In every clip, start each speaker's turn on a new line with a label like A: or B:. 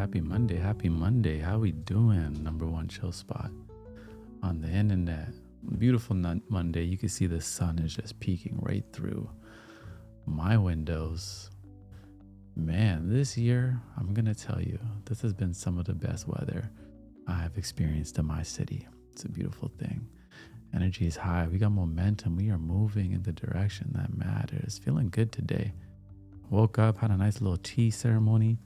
A: happy Monday, happy Monday. How we doing? Number one chill spot on the internet. Beautiful Monday. You can see the sun is just peeking right through my windows. Man, this year, I'm going to tell you, this has been some of the best weather I have experienced in my city. It's a beautiful thing. Energy is high. We got momentum. We are moving in the direction that matters. Feeling good today. Woke up, had a nice little tea ceremony.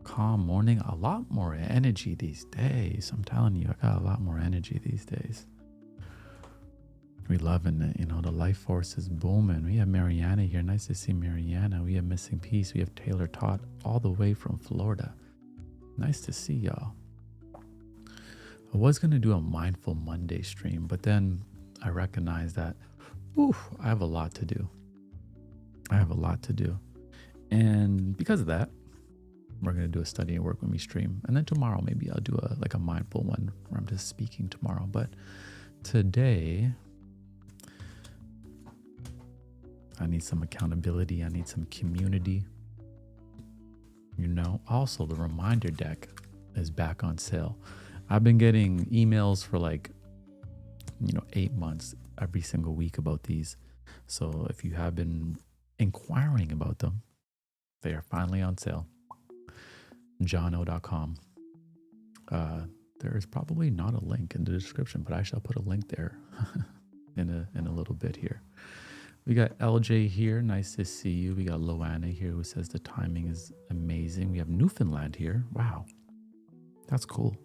A: Calm morning. A lot more energy these days. I'm telling you, I got a lot more energy these days. We loving it. You know, the life force is booming. We have Mariana here. Nice to see Mariana. We have Missing Piece. We have Taylor Todd all the way from Florida. Nice to see y'all. I was going to do a Mindful Monday stream, but then I recognized that, I have a lot to do. And because of that, we're going to do a study and work with me stream. And then tomorrow, maybe I'll do a mindful one where I'm just speaking tomorrow. But today, I need some accountability. I need some community. You know, also the reminder deck is back on sale. I've been getting emails for 8 months every single week about these. So if you have been inquiring about them, they are finally on sale. johno.com. There is probably not a link in the description, but I shall put a link there in a little bit here. We got LJ here. Nice to see you. We got Loana here who says the timing is amazing. We have Newfoundland here. Wow. That's cool.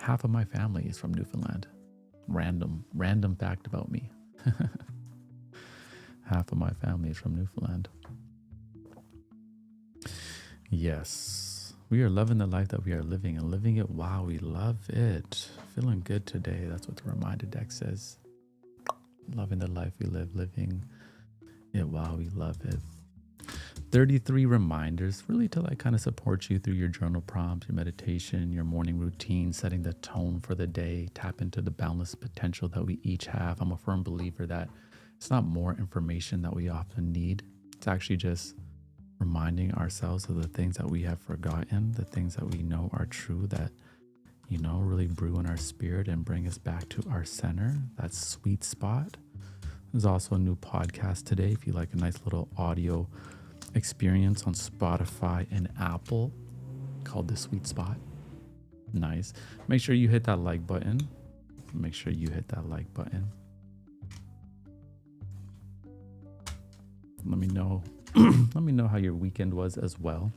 A: Half of my family is from Newfoundland. Random fact about me. Half of my family is from Newfoundland. Yes, we are loving the life that we are living and living it while we love it. Feeling good today. That's what the reminder deck says. Loving the life we live, living it while we love it. 33 reminders really to kind of support you through your journal prompts, your meditation, your morning routine, setting the tone for the day, tap into the boundless potential that we each have. I'm a firm believer that it's not more information that we often need. It's actually just reminding ourselves of the things that we have forgotten, the things that we know are true that, really brew in our spirit and bring us back to our center, that sweet spot. There's also a new podcast today if you like a nice little audio experience on Spotify and Apple called The Sweet Spot. Nice. Make sure you hit that like button. Let me know. Let me know how your weekend was as well.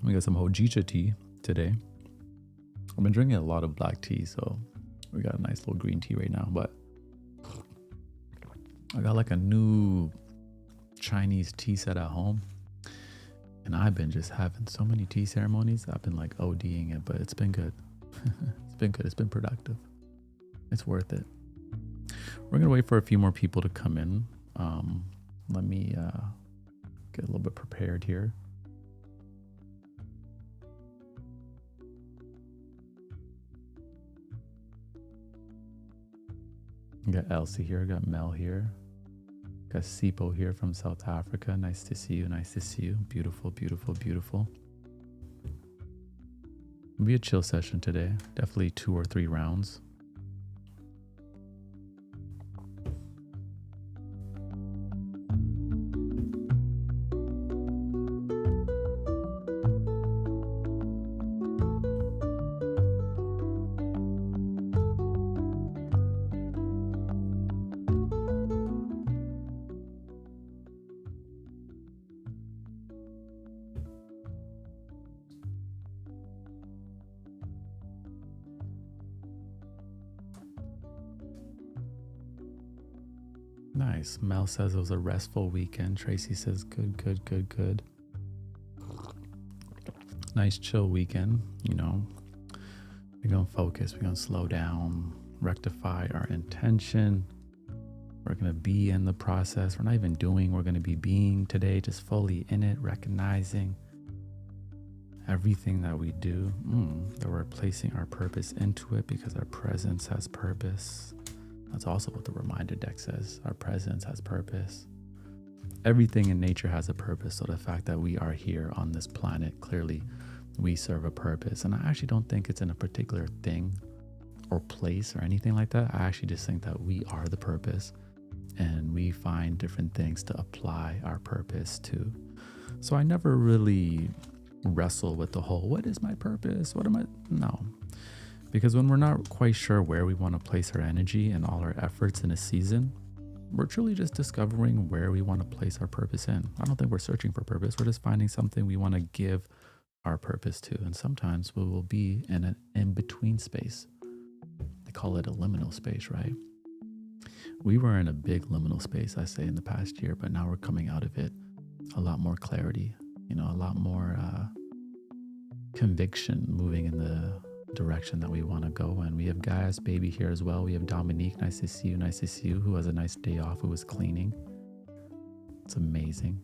A: We got some hojicha tea today. I've been drinking a lot of black tea, so we got a nice little green tea right now. But I got a new Chinese tea set at home. And I've been just having so many tea ceremonies. I've been ODing it, but it's been good. It's been productive. It's worth it. We're going to wait for a few more people to come in. Let me get a little bit prepared here. We got Elsie here, got Mel here, got Sipo here from South Africa. Nice to see you. Beautiful. It'll be a chill session today. Definitely 2 or 3 rounds. Nice. Mel says it was a restful weekend. Tracy says good. Nice chill weekend. We're going to focus. We're going to slow down, rectify our intention. We're going to be in the process. We're not even doing. We're going to be being today, just fully in it, recognizing everything that we do, that we're placing our purpose into it because our presence has purpose. That's also what the reminder deck says. Our presence has purpose. everything in nature has a purpose. So the fact that we are here on this planet, clearly we serve a purpose. And I actually don't think it's in a particular thing or place or anything like that. I actually just think that we are the purpose, and we find different things to apply our purpose to. So I never really wrestle with the whole, what is my purpose? What am I? No. Because when we're not quite sure where we want to place our energy and all our efforts in a season, we're truly just discovering where we want to place our purpose in. I don't think we're searching for purpose. We're just finding something we want to give our purpose to. And sometimes we will be in an in-between space. They call it a liminal space, right? We were in a big liminal space, I say, in the past year, but now we're coming out of it. A lot more clarity, a lot more conviction, moving in the direction that we want to go. And we have Gaius baby here as well. We have Dominique, nice to see you, who has a nice day off, who was cleaning. It's amazing.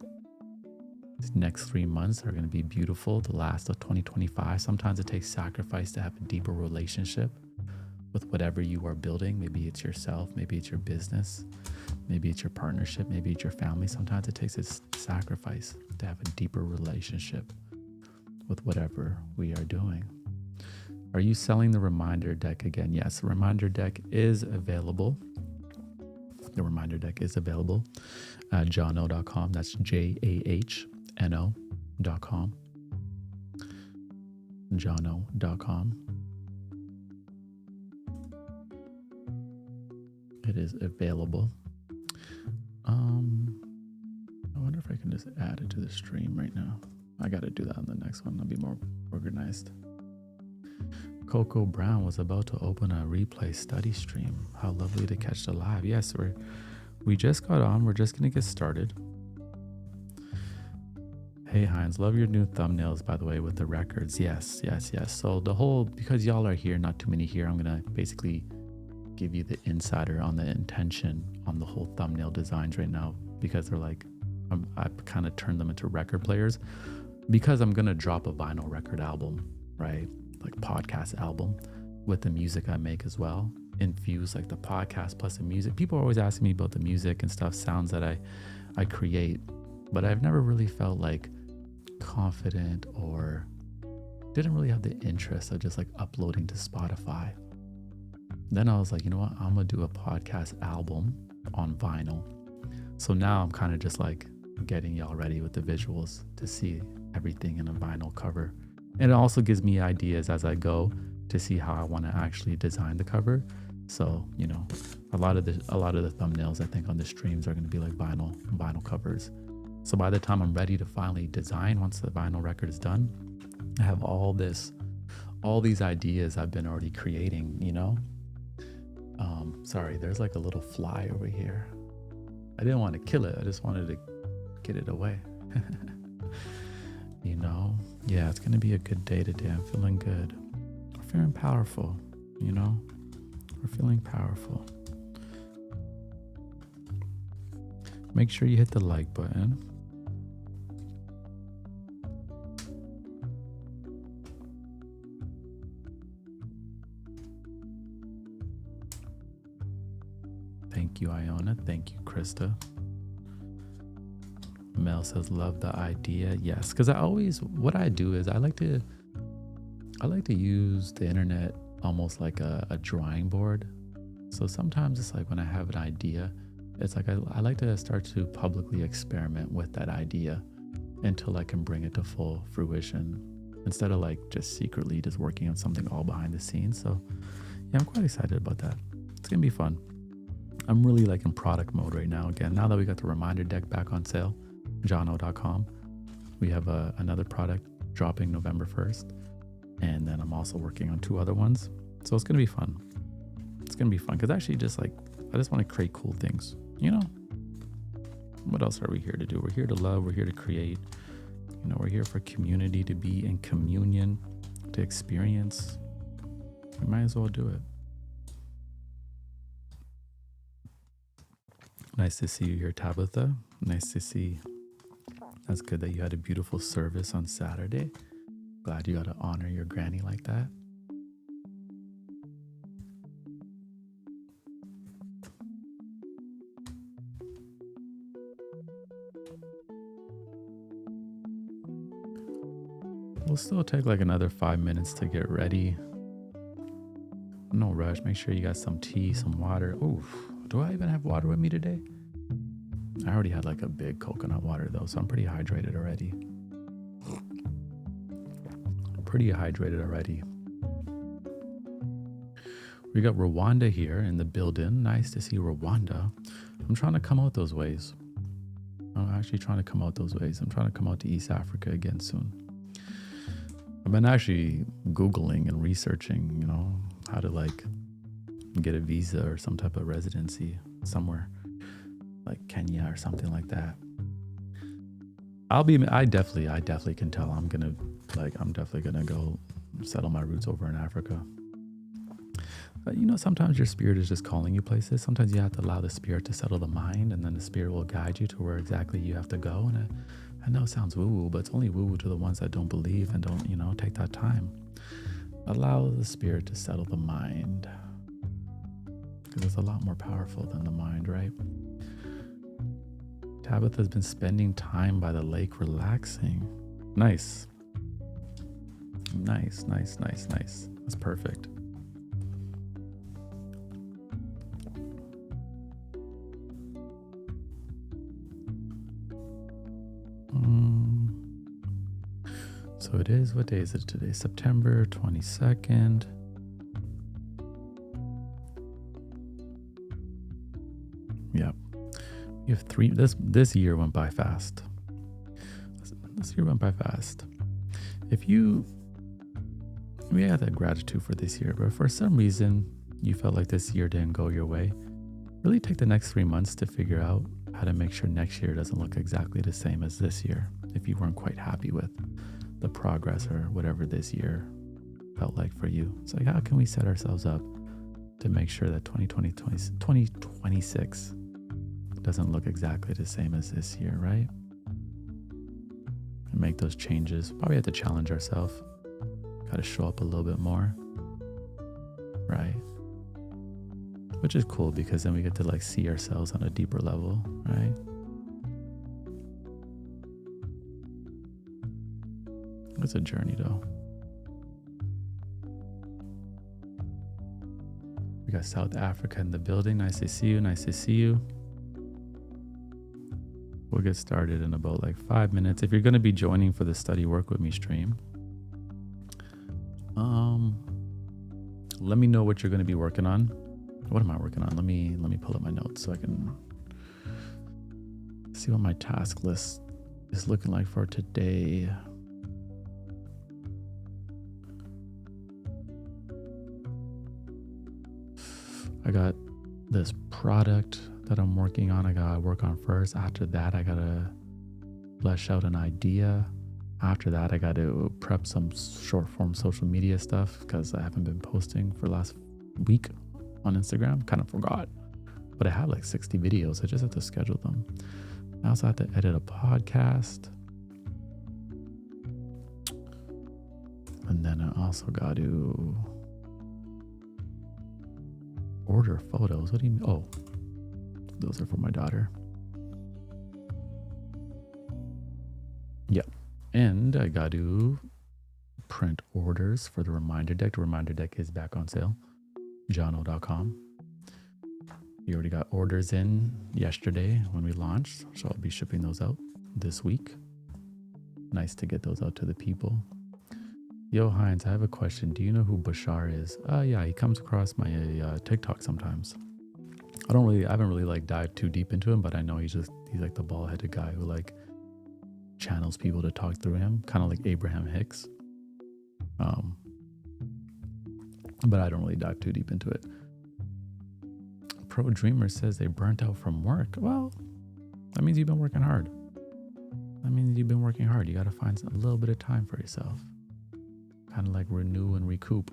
A: These next 3 months are going to be beautiful. The last of 2025. Sometimes it takes sacrifice to have a deeper relationship with whatever you are building. Maybe it's yourself, maybe it's your business, maybe it's your partnership, maybe it's your family. Sometimes it takes a sacrifice to have a deeper relationship with whatever we are doing. Are you selling the reminder deck again? Yes, the reminder deck is available. The reminder deck is available at jahknow.com. That's JAHNO.com. jahknow.com. It is available. I wonder if I can just add it to the stream right now. I got to do that on the next one. I'll be more organized. Coco Brown was about to open a replay study stream. How lovely to catch the live. Yes, we just got on. We're just going to get started. Hey Heinz, love your new thumbnails, by the way, with the records. Yes. So because y'all are here, not too many here, I'm going to basically give you the insider on the intention on the whole thumbnail designs right now, because they're like, I've kind of turned them into record players, because I'm going to drop a vinyl record album, right? Like podcast album with the music I make as well, infuse like the podcast plus the music. People are always asking me about the music and stuff, sounds that I create, but I've never really felt like confident or didn't really have the interest of just like uploading to Spotify. Then I was like, you know what? I'm going to do a podcast album on vinyl. So now I'm kind of just like getting y'all ready with the visuals to see everything in a vinyl cover. And it also gives me ideas as I go to see how I want to actually design the cover. So, a lot of the thumbnails I think on the streams are going to be like vinyl covers. So by the time I'm ready to finally design, once the vinyl record is done, I have all these ideas I've been already creating, Sorry, there's like a little fly over here. I didn't want to kill it. I just wanted to get it away. Yeah, it's going to be a good day today. I'm feeling good. We're feeling powerful, We're feeling powerful. Make sure you hit the like button. Thank you, Iona. Thank you, Krista. Mel says, love the idea. Yes, because what I do is I like to use the internet almost like a drawing board. So sometimes it's like when I have an idea, it's like I like to start to publicly experiment with that idea until I can bring it to full fruition, instead of like just secretly just working on something all behind the scenes. So yeah, I'm quite excited about that. It's going to be fun. I'm really like in product mode right now. Again, now that we got the reminder deck back on sale, jahknow.com, we have another product dropping November 1st. And then I'm also working on 2 other ones. So it's going to be fun. It's going to be fun because actually I just want to create cool things. What else are we here to do? We're here to love. We're here to create. We're here for community, to be in communion, to experience. We might as well do it. Nice to see you here, Tabitha. Nice to see. That's good that you had a beautiful service on Saturday. Glad you got to honor your granny like that. We'll still take like another 5 minutes to get ready. No rush. Make sure you got some tea, some water. Oof. Do I even have water with me today? I already had like a big coconut water though, so I'm pretty hydrated already. We got Rwanda here in the building. Nice to see Rwanda. I'm trying to come out those ways. I'm actually trying to come out those ways. I'm trying to come out to East Africa again soon. I've been actually Googling and researching, you know, how to like get a visa or some type of residency somewhere like Kenya or something like that. I definitely can tell I'm definitely gonna go settle my roots over in Africa. But you know, sometimes your spirit is just calling you places. Sometimes you have to allow the spirit to settle the mind, and then the spirit will guide you to where exactly you have to go. And I know it sounds woo-woo, but it's only woo-woo to the ones that don't believe and don't, you know, take that time. Allow the spirit to settle the mind, because it's a lot more powerful than the mind, right? Tabitha's been spending time by the lake relaxing. Nice. That's perfect. So it is, what day is it today? September 22nd. Yep. You have three. This year went by fast. We had that gratitude for this year, but for some reason you felt like this year didn't go your way, really take the next 3 months to figure out how to make sure next year doesn't look exactly the same as this year if you weren't quite happy with the progress or whatever this year felt like for you. It's like, how can we set ourselves up to make sure that 2026 doesn't look exactly the same as this year, right? And make those changes. Probably have to challenge ourselves. Got to show up a little bit more, right? Which is cool because then we get to like see ourselves on a deeper level, right? It's a journey though. We got South Africa in the building. Nice to see you. We'll get started in about like 5 minutes. If you're going to be joining for the Study Work With Me stream, let me know what you're going to be working on. What am I working on? Let me pull up my notes so I can see what my task list is looking like for today. I got this product that I'm working on. I gotta work on first. After that, I gotta flesh out an idea. After that, I gotta prep some short form social media stuff because I haven't been posting for the last week on Instagram. Kind of forgot, but I have like 60 videos. I just have to schedule them. I also have to edit a podcast. And then I also got to order photos. What do you mean? Oh, those are for my daughter. Yep. And I got to print orders for the reminder deck. The reminder deck is back on sale. jono.com. You already got orders in yesterday when we launched, so I'll be shipping those out this week. Nice to get those out to the people. Yo, Heinz, I have a question. Do you know who Bashar is? Yeah, he comes across my TikTok sometimes. I haven't really like dived too deep into him, but I know he's like the bald-headed guy who like channels people to talk through him, kind of like Abraham Hicks. But I don't really dive too deep into it. Pro Dreamer says they burnt out from work. Well, that means you've been working hard. You got to find a little bit of time for yourself. Kind of like renew and recoup.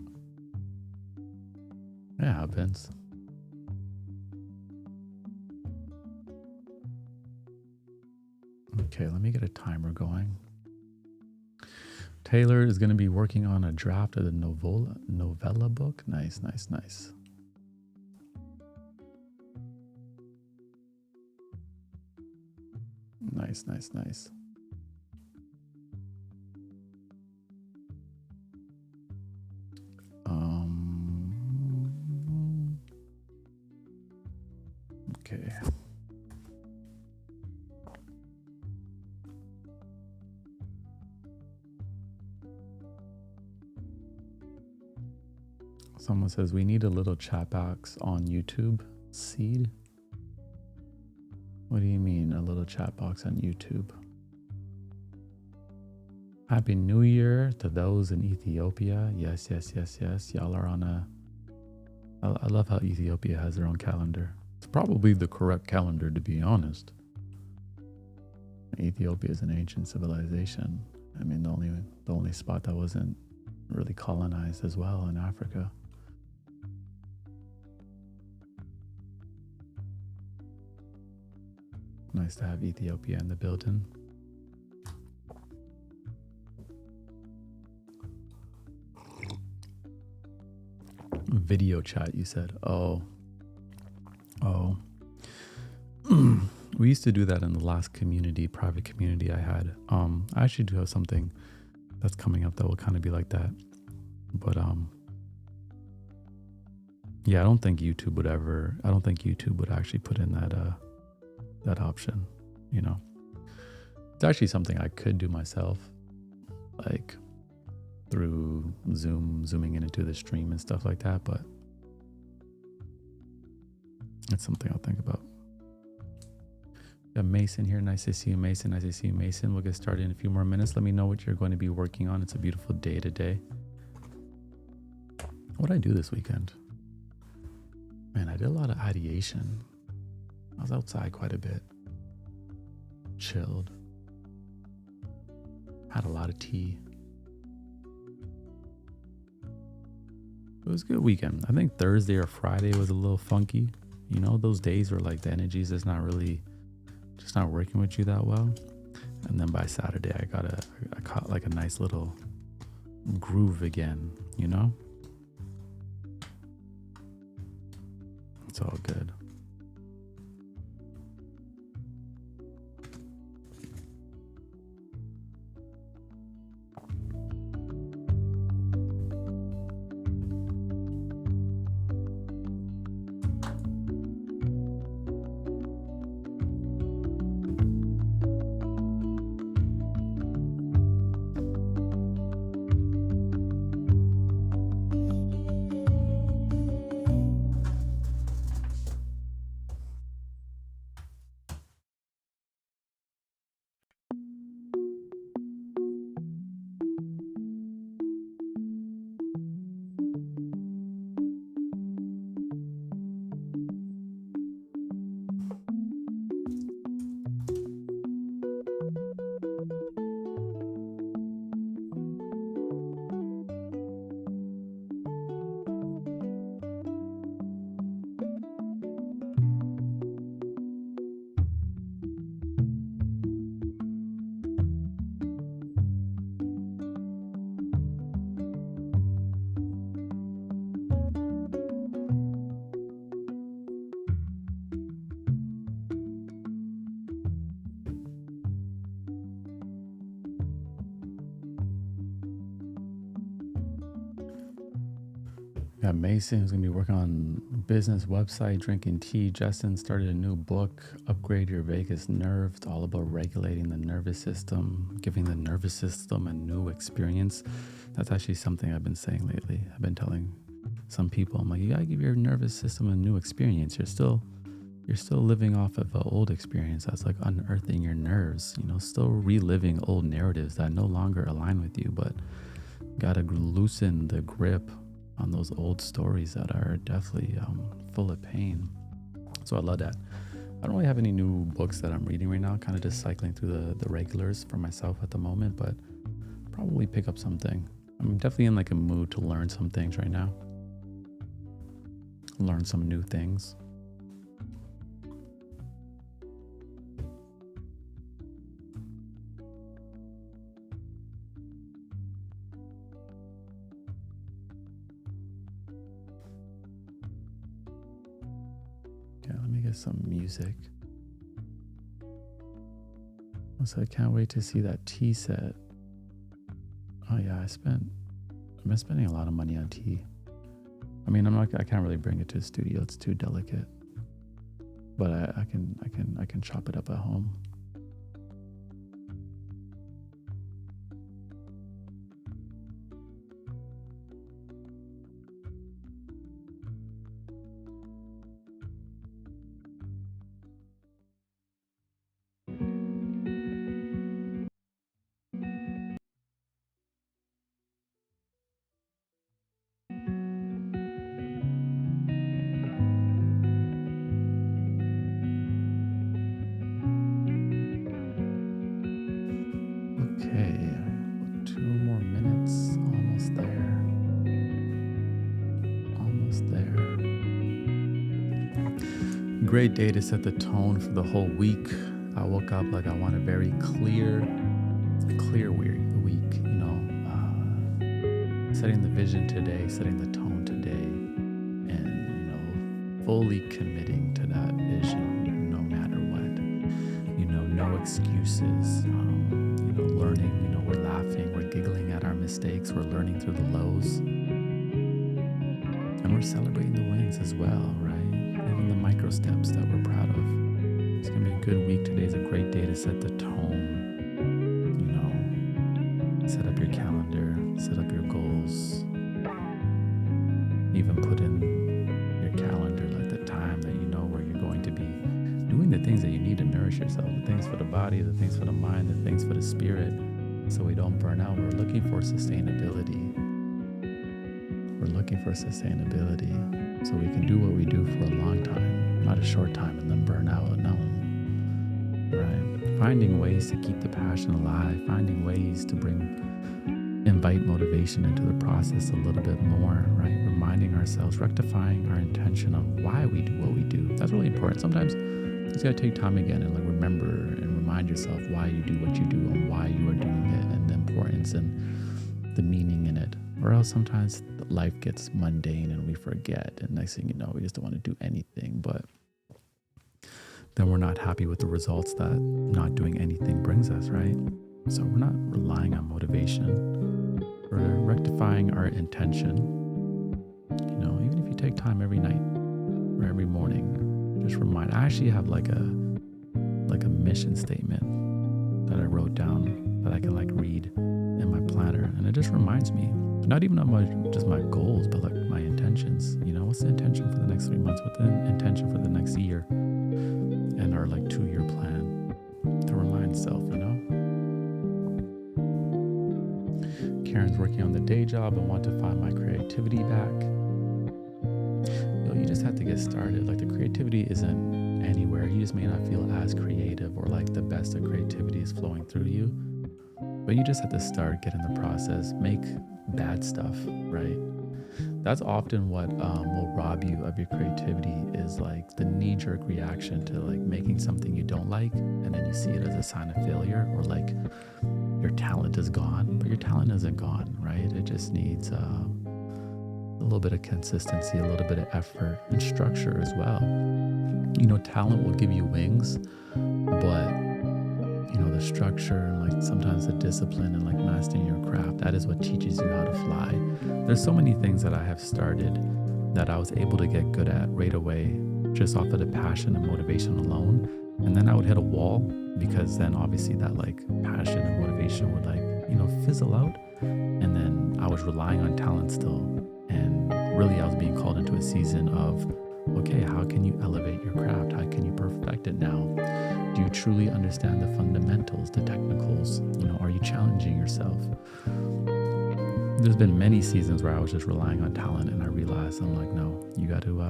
A: It happens. Okay, let me get a timer going. Taylor is going to be working on a draft of the novella book. Nice. Nice. Someone says we need a little chat box on YouTube. Seed? What do you mean a little chat box on YouTube? Happy New Year to those in Ethiopia. Yes. Y'all are on I love how Ethiopia has their own calendar. It's probably the correct calendar, to be honest. Ethiopia is an ancient civilization. I mean, the only spot that wasn't really colonized as well in Africa. Nice to have Ethiopia in the building. Video chat, you said. Oh. We used to do that in the last private community I had. I actually do have something that's coming up that will kind of be like that. But yeah, I don't think YouTube would actually put in that option, you know. It's actually something I could do myself, like through zooming into the stream and stuff like that, but it's something I'll think about. Got Mason here. Nice to see you, Mason. Nice to see you, Mason. We'll get started in a few more minutes. Let me know what you're going to be working on. It's a beautiful day today. What did I do this weekend? Man, I did a lot of ideation. I was outside quite a bit. Chilled. Had a lot of tea. It was a good weekend. I think Thursday or Friday was a little funky. You know, those days where like the energy is just not working with you that well. And then by Saturday, I caught like a nice little groove again, you know? It's all good. Got Mason, who's going to be working on business website, drinking tea. Justin started a new book, Upgrade Your Vagus Nerve. It's all about regulating the nervous system, giving the nervous system a new experience. That's actually something I've been saying lately. I've been telling some people, I'm like, you got to give your nervous system a new experience. You're still living off of an old experience. That's like unearthing your nerves, you know, still reliving old narratives that no longer align with you, but got to loosen the grip on those old stories that are definitely full of pain. So I love that. I don't really have any new books that I'm reading right now, kind of just cycling through the regulars for myself at the moment, but probably pick up something. I'm definitely in like a mood to learn some things right now. Learn some new things. Some music. So I can't wait to see that tea set. Oh yeah, I've been spending a lot of money on tea. I mean, I can't really bring it to the studio. It's too delicate. But I can chop it up at home. great day to set the tone for the whole week. I woke up like I want a very clear week, setting the vision today, setting the tone today, and, fully committing to that vision no matter what. No excuses, learning, we're laughing, we're giggling at our mistakes, we're learning through the lows, and we're celebrating the wins as well, right? Even the micro steps that we're proud of. It's gonna be a good week. Today's a great day to set the tone. Set up your calendar, set up your goals. Even put in your calendar like the time that where you're going to be doing the things that you need to nourish yourself, the things for the body, the things for the mind, the things for the spirit, so we don't burn out. We're looking for sustainability. So we can do what we do for a long time, not a short time, and then burn out. No, right? Finding ways to keep the passion alive, finding ways to invite motivation into the process a little bit more, right? Reminding ourselves, rectifying our intention on why we do what we do. That's really important. Sometimes you just gotta take time again and remember and remind yourself why you do what you do and why you are doing it and the importance and the meaning in it. Or else sometimes life gets mundane and we forget, and next thing you know, we just don't want to do anything, but then we're not happy with the results that not doing anything brings us, right? So we're not relying on motivation. We're rectifying our intention. Even if you take time every night or every morning, just remind. I actually have like a mission statement that I wrote down that I can read in my planner, and it just reminds me, not even about just my goals, but my intentions. What's the intention for the next 3 months? What's the intention for the next year? And our 2-year plan to remind self, Karen's working on the day job and want to find my creativity back. You just have to get started. The creativity isn't anywhere. You just may not feel as creative or the best of creativity is flowing through you. But you just have to start, get in the process, make bad stuff, right? That's often what will rob you of your creativity, is the knee-jerk reaction to making something you don't like, and then you see it as a sign of failure, or your talent is gone. But your talent isn't gone, right? It just needs a little bit of consistency, a little bit of effort, and structure as well. Talent will give you wings, but the structure and sometimes the discipline and mastering your craft, that is what teaches you how to fly. There's so many things that I have started that I was able to get good at right away, just off of the passion and motivation alone. And then I would hit a wall, because then obviously that passion and motivation would fizzle out. And then I was relying on talent still. And really I was being called into a season of, okay, how can you elevate your craft? How can you perfect it now? Do you truly understand the fundamentals, the technicals? Are you challenging yourself? There's been many seasons where I was just relying on talent, and I realized no, you got to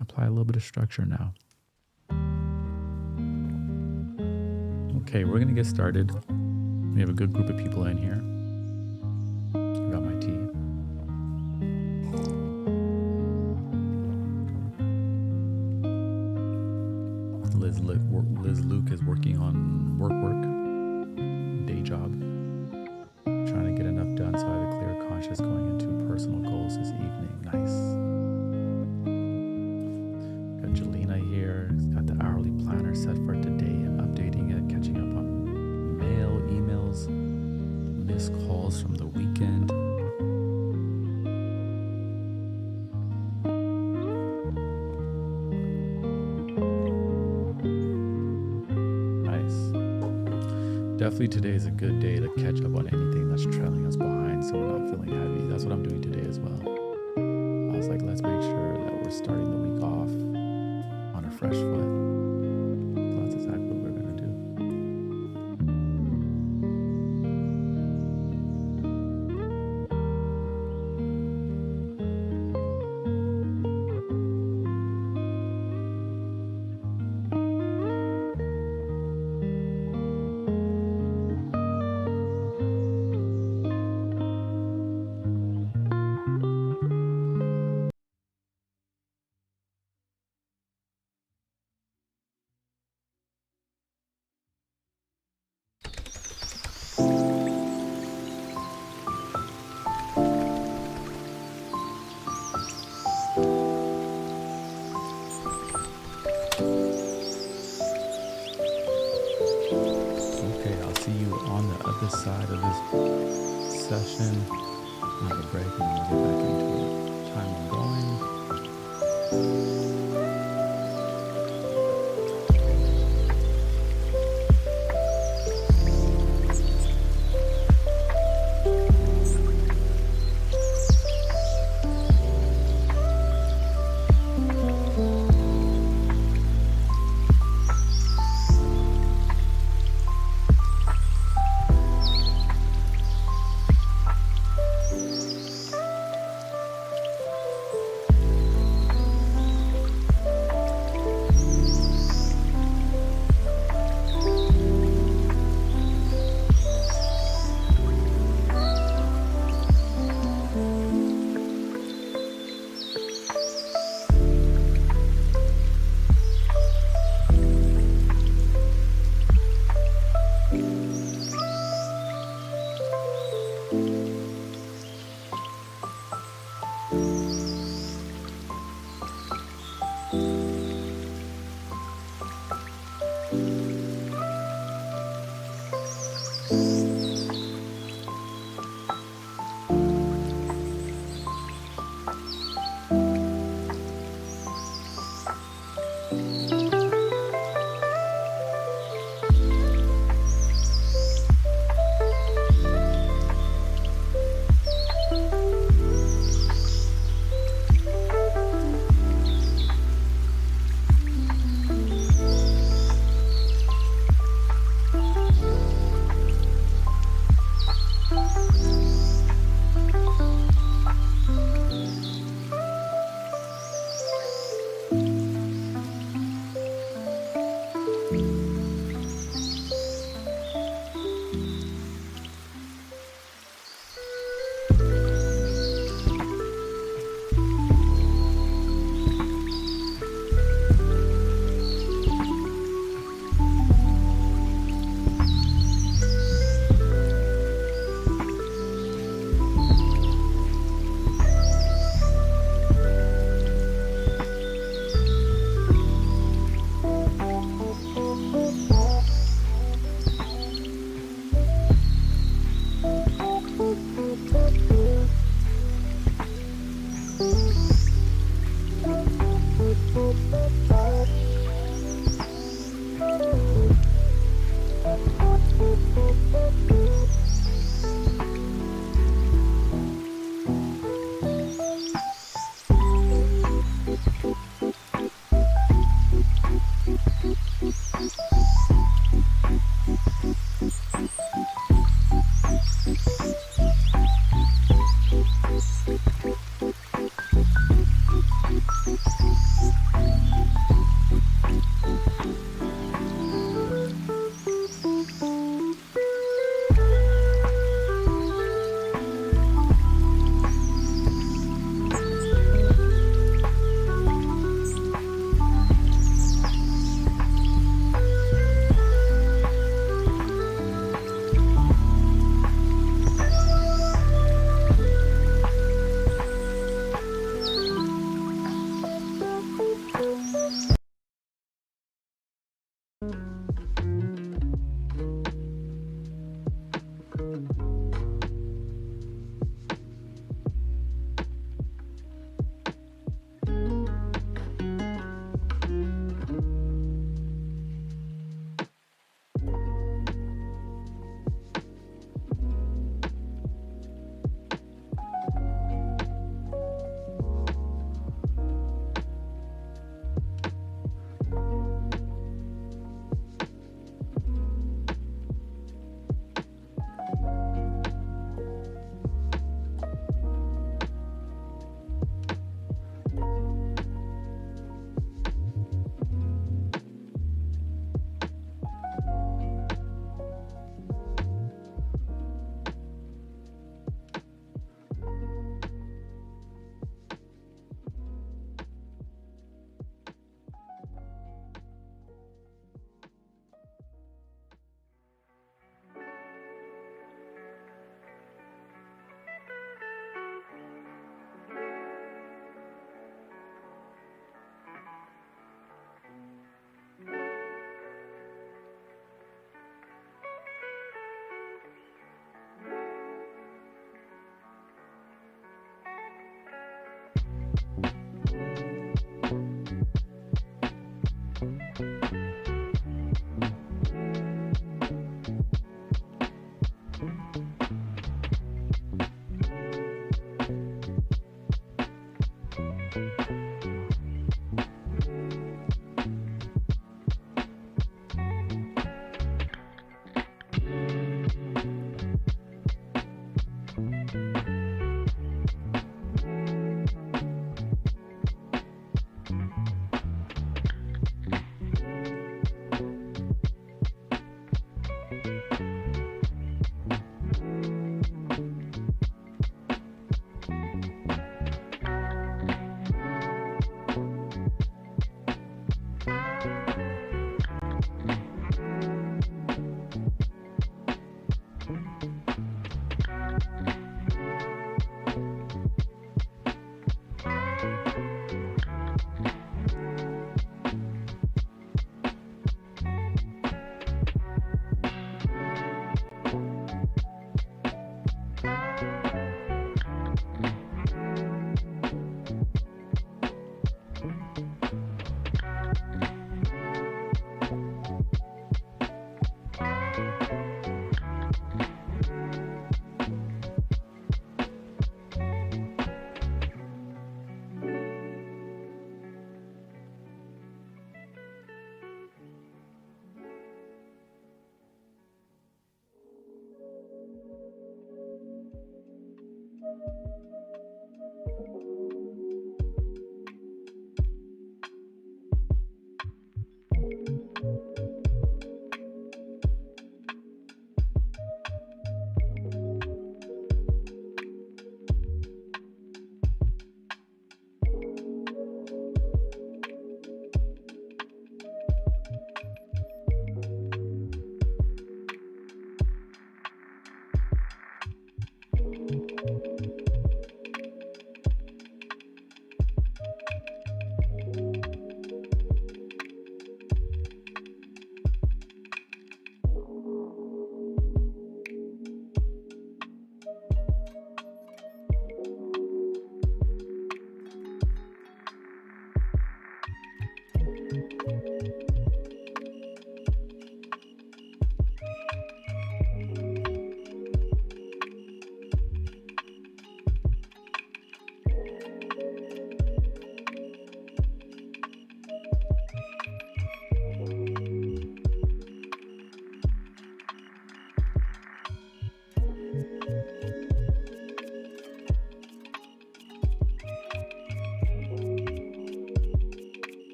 A: apply a little bit of structure now. Okay, we're going to get started. We have a good group of people in here. I got my tea. Liz Luke is working on work, day job. Trying to get enough done so I have a clear conscience going into personal goals this evening. Nice. Got Jelena here. Got the hourly planner set for today and updating it, catching up on mail, emails, missed calls from the weekend. Definitely today is a good day to catch up on anything that's trailing us behind, so we're not feeling heavy. That's what I'm doing today as well. I was let's make sure that we're starting the week off on a fresh foot. So that's exactly what we're going to do. see you on the other side of this session. I'll have a break and then we'll get back into time and going.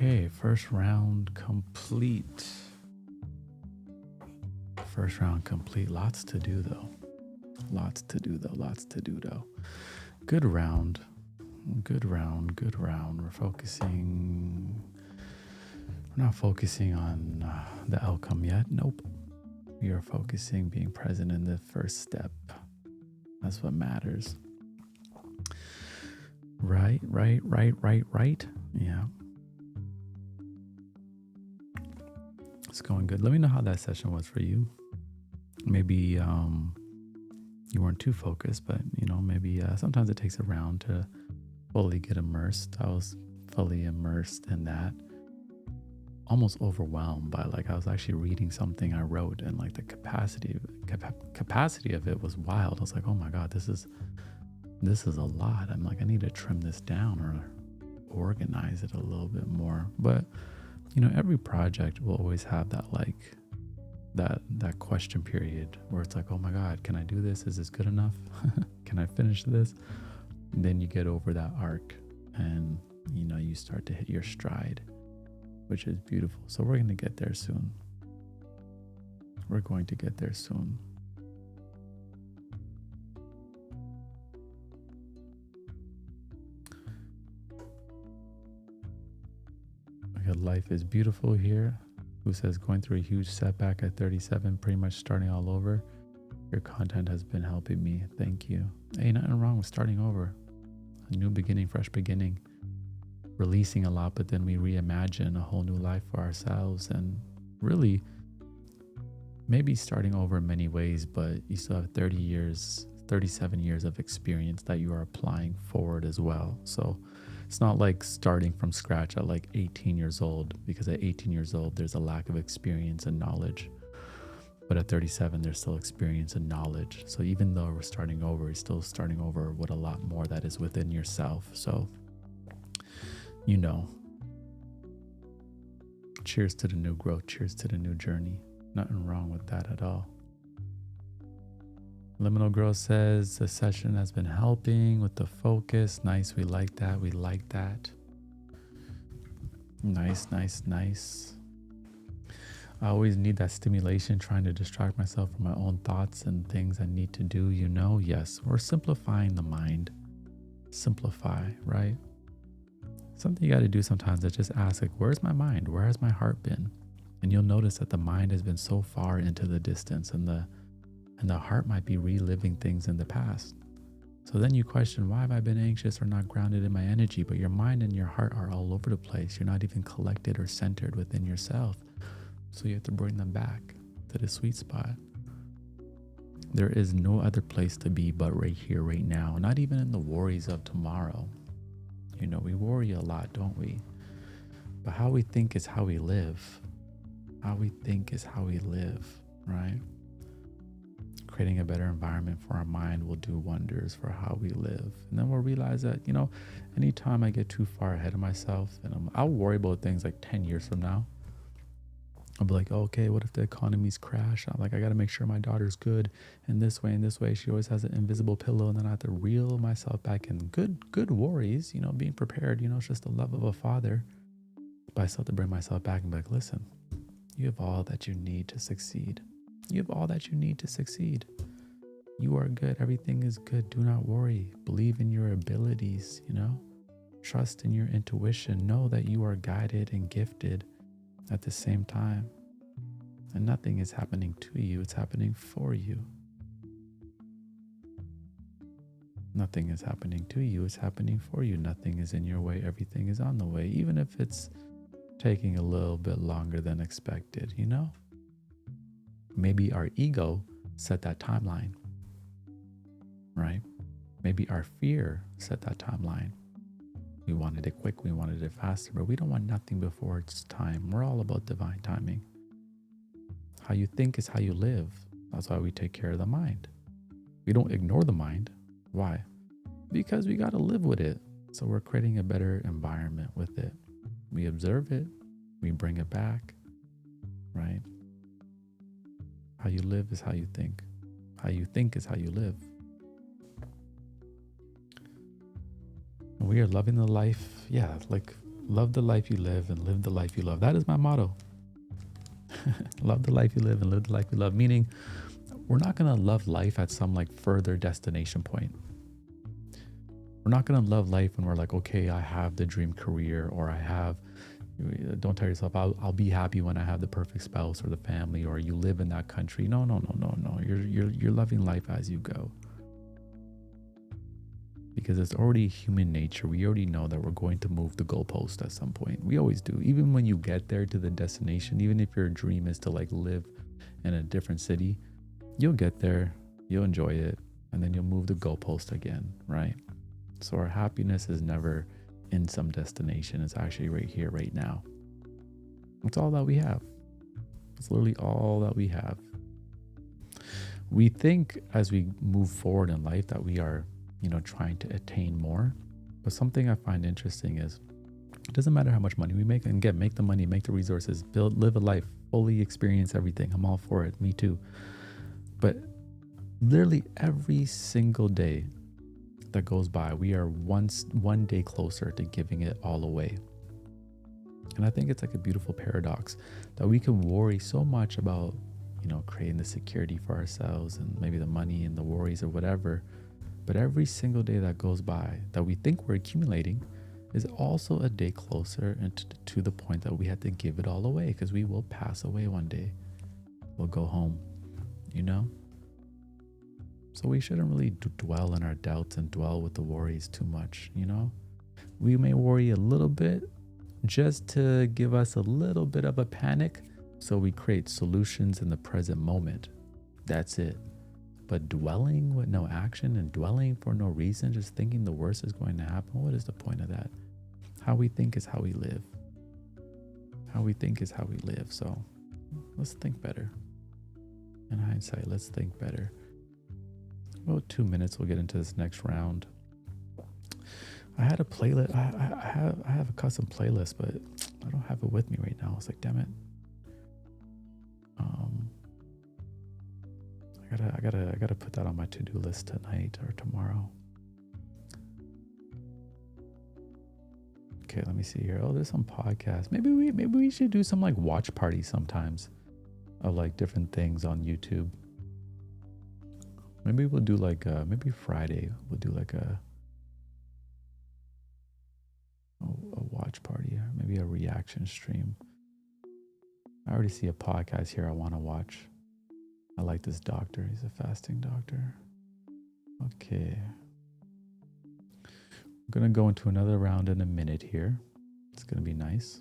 A: Okay, first round complete. First round complete. Lots to do though. Lots to do though. Good round. We're not focusing on the outcome yet. Nope. We are focusing being present in the first step. That's what matters. Right. Yeah. It's going good. Let me know how that session was for you. Maybe you weren't too focused, but maybe sometimes it takes a round to fully get immersed. I was fully immersed in that. Almost overwhelmed by I was actually reading something I wrote, and the capacity of it was wild. I was like, oh my God, this is a lot. I'm I need to trim this down or organize it a little bit more. But every project will always have that that question period where it's oh my God, can I do this? Is this good enough? Can I finish this? And then you get over that arc and you start to hit your stride, which is beautiful. So we're going to get there soon. Okay, life is beautiful here. Who says going through a huge setback at 37, pretty much starting all over. Your content has been helping me. Thank you. Hey, nothing wrong with starting over. A new beginning, fresh beginning. Releasing a lot, but then we reimagine a whole new life for ourselves, and really maybe starting over in many ways, but you still have 37 years of experience that you are applying forward as well. So it's not like starting from scratch at 18 years old, because at 18 years old, there's a lack of experience and knowledge. But at 37, there's still experience and knowledge. So even though we're starting over, you're still starting over with a lot more that is within yourself. So cheers to the new growth, cheers to the new journey. Nothing wrong with that at all. Liminal Girl says the session has been helping with the focus. Nice, we like that. Nice. I always need that stimulation, trying to distract myself from my own thoughts and things I need to do, Yes, we're simplifying the mind. Simplify, right? Something you got to do sometimes is just ask, where's my mind? Where has my heart been? And you'll notice that the mind has been so far into the distance, and the heart might be reliving things in the past. So then you question, why have I been anxious or not grounded in my energy? But your mind and your heart are all over the place. You're not even collected or centered within yourself. So you have to bring them back to the sweet spot. There is no other place to be but right here, right now. Not even in the worries of tomorrow. We worry a lot, don't we? But how we think is how we live. Right? Creating a better environment for our mind will do wonders for how we live. And then we'll realize that, anytime I get too far ahead of myself, and I'll worry about things 10 years from now. I'll be okay, what if the economies crash? I'm I got to make sure my daughter's good in this way. She always has an invisible pillow, and then I have to reel myself back in. Good worries, being prepared, it's just the love of a father. But I still have to bring myself back and be listen, you have all that you need to succeed. You are good. Everything is good. Do not worry. Believe in your abilities, Trust in your intuition. Know that you are guided and gifted at the same time. And nothing is happening to you. It's happening for you. Nothing is happening to you. It's happening for you. Nothing is in your way. Everything is on the way. Even if it's taking a little bit longer than expected, Maybe our ego set that timeline, right? Maybe our fear set that timeline. We wanted it quick, we wanted it faster, but we don't want nothing before it's time. We're all about divine timing. How you think is how you live. That's why we take care of the mind. We don't ignore the mind. Why? Because we got to live with it. So we're creating a better environment with it. We observe it, we bring it back, right? How you live is how you think. How you think is how you live. And we are loving the life, Love the life you live and live the life you love. That is my motto. Love the life you live and live the life you love. Meaning, we're not going to love life at some like further destination point. We're not going to love life when we're like, okay, I have the dream career, or I have, don't tell yourself, I'll be happy when I have the perfect spouse or the family, or you live in that country. No. You're loving life as you go. Because it's already human nature. We already know that we're going to move the goalpost at some point. We always do. Even when you get there to the destination, even if your dream is to like live in a different city, you'll get there, you'll enjoy it, and then you'll move the goalpost again, right? So our happiness is never in some destination. It's actually right here, right now. It's all that we have. It's literally all that we have. We think as we move forward in life that we are, trying to attain more. But something I find interesting is it doesn't matter how much money we make. And again, make the money, make the resources, live a life, fully experience everything. I'm all for it. Me too. But literally every single day that goes by, we are one day closer to giving it all away. And I think it's like a beautiful paradox that we can worry so much about, creating the security for ourselves and maybe the money and the worries or whatever. But every single day that goes by that we think we're accumulating is also a day closer and to the point that we have to give it all away, because we will pass away one day. We'll go home, So we shouldn't really dwell in our doubts and dwell with the worries too much, We may worry a little bit just to give us a little bit of a panic, so we create solutions in the present moment. That's it. But dwelling with no action and dwelling for no reason, just thinking the worst is going to happen, what is the point of that? How we think is how we live. How we think is how we live. So let's think better. In hindsight, let's think better. About 2 minutes, we'll get into this next round. I had a playlist. I have a custom playlist, but I don't have it with me right now. I was like, damn it. I gotta put that on my to-do list tonight or tomorrow. Okay, let me see here. Oh, there's some podcasts. Maybe we should do some like watch parties sometimes of like different things on YouTube. Maybe we'll do like maybe Friday we'll do like a watch party, or maybe a reaction stream. I already see a podcast here I want to watch. I like this doctor. He's a fasting doctor. Okay. I'm going to go into another round in a minute here. It's going to be nice.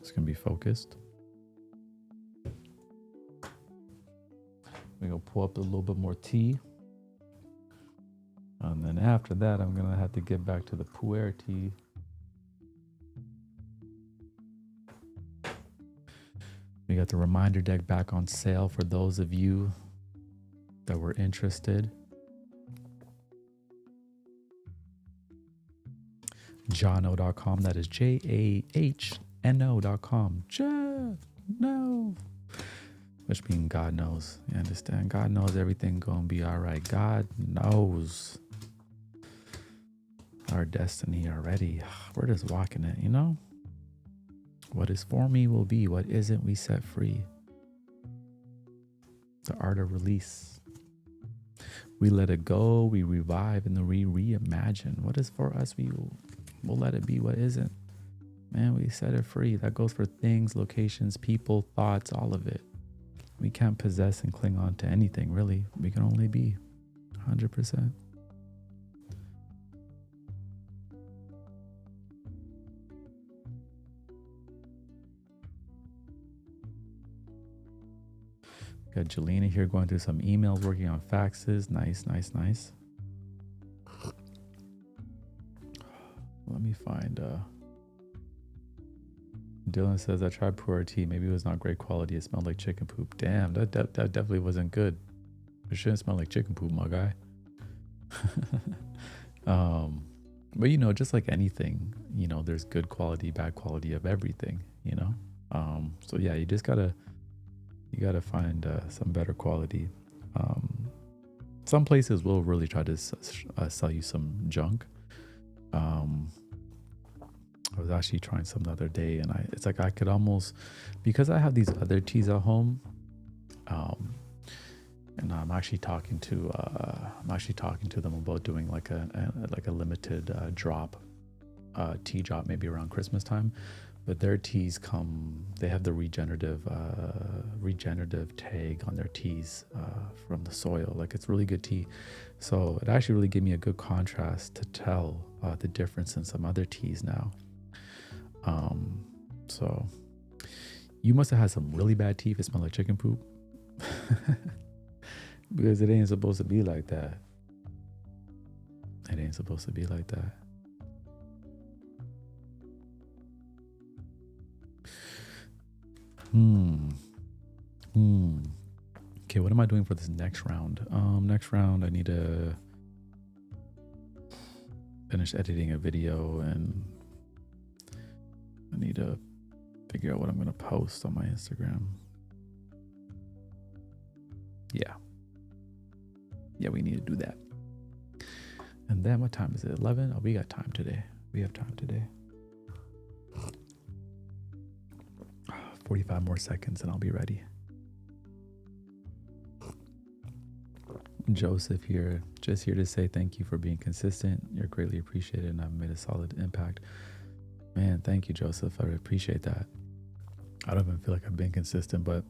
A: It's going to be focused. We're going to pull up a little bit more tea. And then after that, I'm going to have to get back to the pu'er tea. We got the reminder deck back on sale for those of you that were interested. Jahno.com. That is JAHNO.com. No. Which means God knows. You understand? God knows everything gonna be all right. God knows our destiny already. We're just walking it, What is for me will be. What isn't, we set free. The art of release. We let it go, we revive, and then we reimagine. What is for us, we'll let it be. What isn't, man, we set it free. That goes for things, locations, people, thoughts, all of it. We can't possess and cling on to anything, really. We can only be 100%. Got Jelena here going through some emails, working on faxes. Nice. Let me find... Dylan says, I tried pu'er tea. Maybe it was not great quality. It smelled like chicken poop. Damn, that definitely wasn't good. It shouldn't smell like chicken poop, my guy. But just like anything, there's good quality, bad quality of everything, So yeah, you just gotta find some better quality. Some places will really try to sell you some junk. I was actually trying some the other day, and it's like I could almost, because I have these other teas at home, and I'm actually talking to them about doing like a limited drop, tea drop, maybe around Christmas time. But their teas they have the regenerative tag on their teas from the soil. Like, it's really good tea. So it actually really gave me a good contrast to tell the difference in some other teas now. So you must have had some really bad tea if it smelled like chicken poop. Because it ain't supposed to be like that. It ain't supposed to be like that. Okay, what am I doing for this next round? Next round, I need to finish editing a video, and I need to figure out what I'm going to post on my Instagram. Yeah, we need to do that. And then what time is it? 11? Oh, we got time today. We have time today. 45 more seconds and I'll be ready. Joseph here, just here to say thank you for being consistent. You're greatly appreciated, and I've made a solid impact. Man, thank you, Joseph. I appreciate that. I don't even feel like I've been consistent, but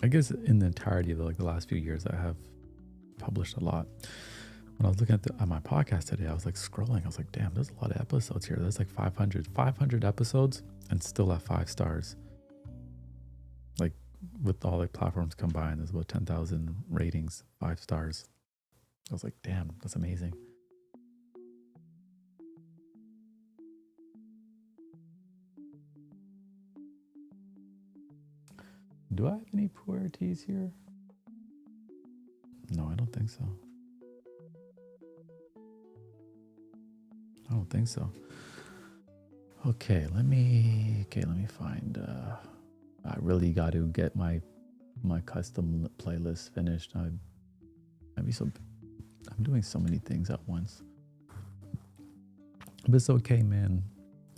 A: I guess in the entirety of the last few years, I have published a lot. When I was looking at my podcast today, I was like scrolling. I was like, damn, there's a lot of episodes here. There's like 500 episodes and still at 5 stars. Like, with all the platforms combined, there's about 10,000 ratings, 5 stars. I was like, damn, that's amazing. Do I have any pu'er teas here? No, I don't think so. I don't think so. Okay, let me find. I really got to get my custom playlist finished. I'm doing so many things at once, but it's okay, man.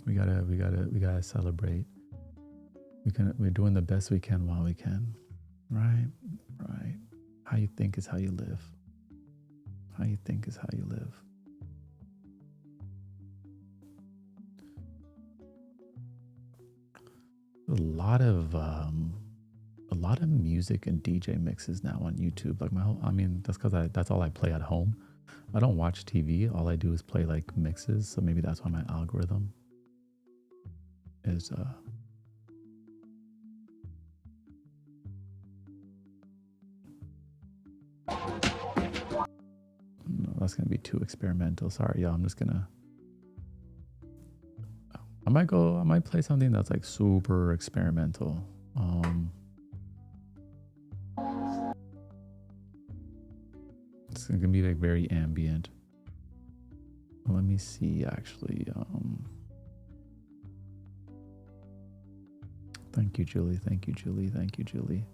A: We gotta celebrate. We're doing the best we can while we can. Right. How you think is how you live. How you think is how you live. A lot of music and DJ mixes now on YouTube. Like that's because that's all I play at home. I don't watch TV. All I do is play like mixes. So maybe that's why my algorithm is no, that's gonna be too experimental. Sorry, y'all. I might play something that's like super experimental. It's gonna be like very ambient. Let me see, actually. Thank you, Julie. Thank you, Julie. Thank you, Julie.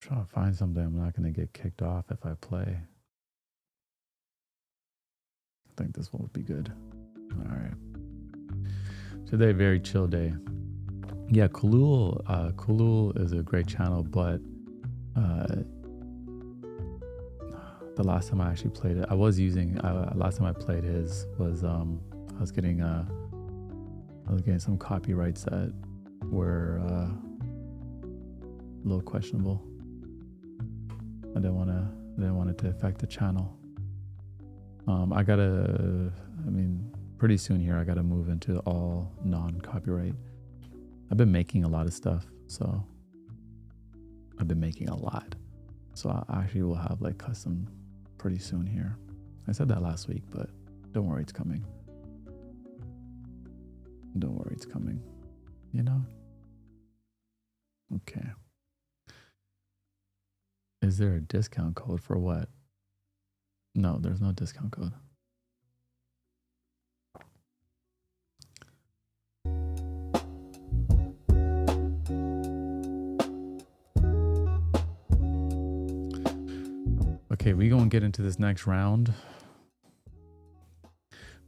A: Trying to find something I'm not going to get kicked off if I play. I think this one would be good. All right. Today, very chill day. Yeah, Kulul is a great channel, but the last time I actually played it, last time I played his was I was getting some copyrights that were a little questionable. I didn't want it to affect the channel. Pretty soon here, I gotta move into all non-copyright. I've been making a lot of stuff, so I've been making a lot. So I actually will have like custom pretty soon here. I said that last week, but don't worry, it's coming. Don't worry, it's coming. You know? Okay. Is there a discount code for what? No, there's no discount code. Okay, we're going to get into this next round.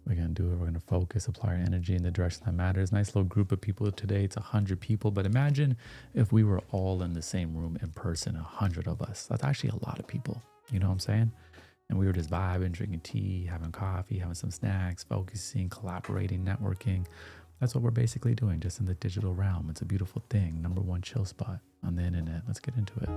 A: We're going to do it. We're going to focus, apply our energy in the direction that matters. Nice little group of people today. It's 100 people. But imagine if we were all in the same room in person, 100 of us. That's actually a lot of people. You know what I'm saying? And we were just vibing, drinking tea, having coffee, having some snacks, focusing, collaborating, networking. That's what we're basically doing just in the digital realm. It's a beautiful thing. Number one chill spot on the internet. Let's get into it.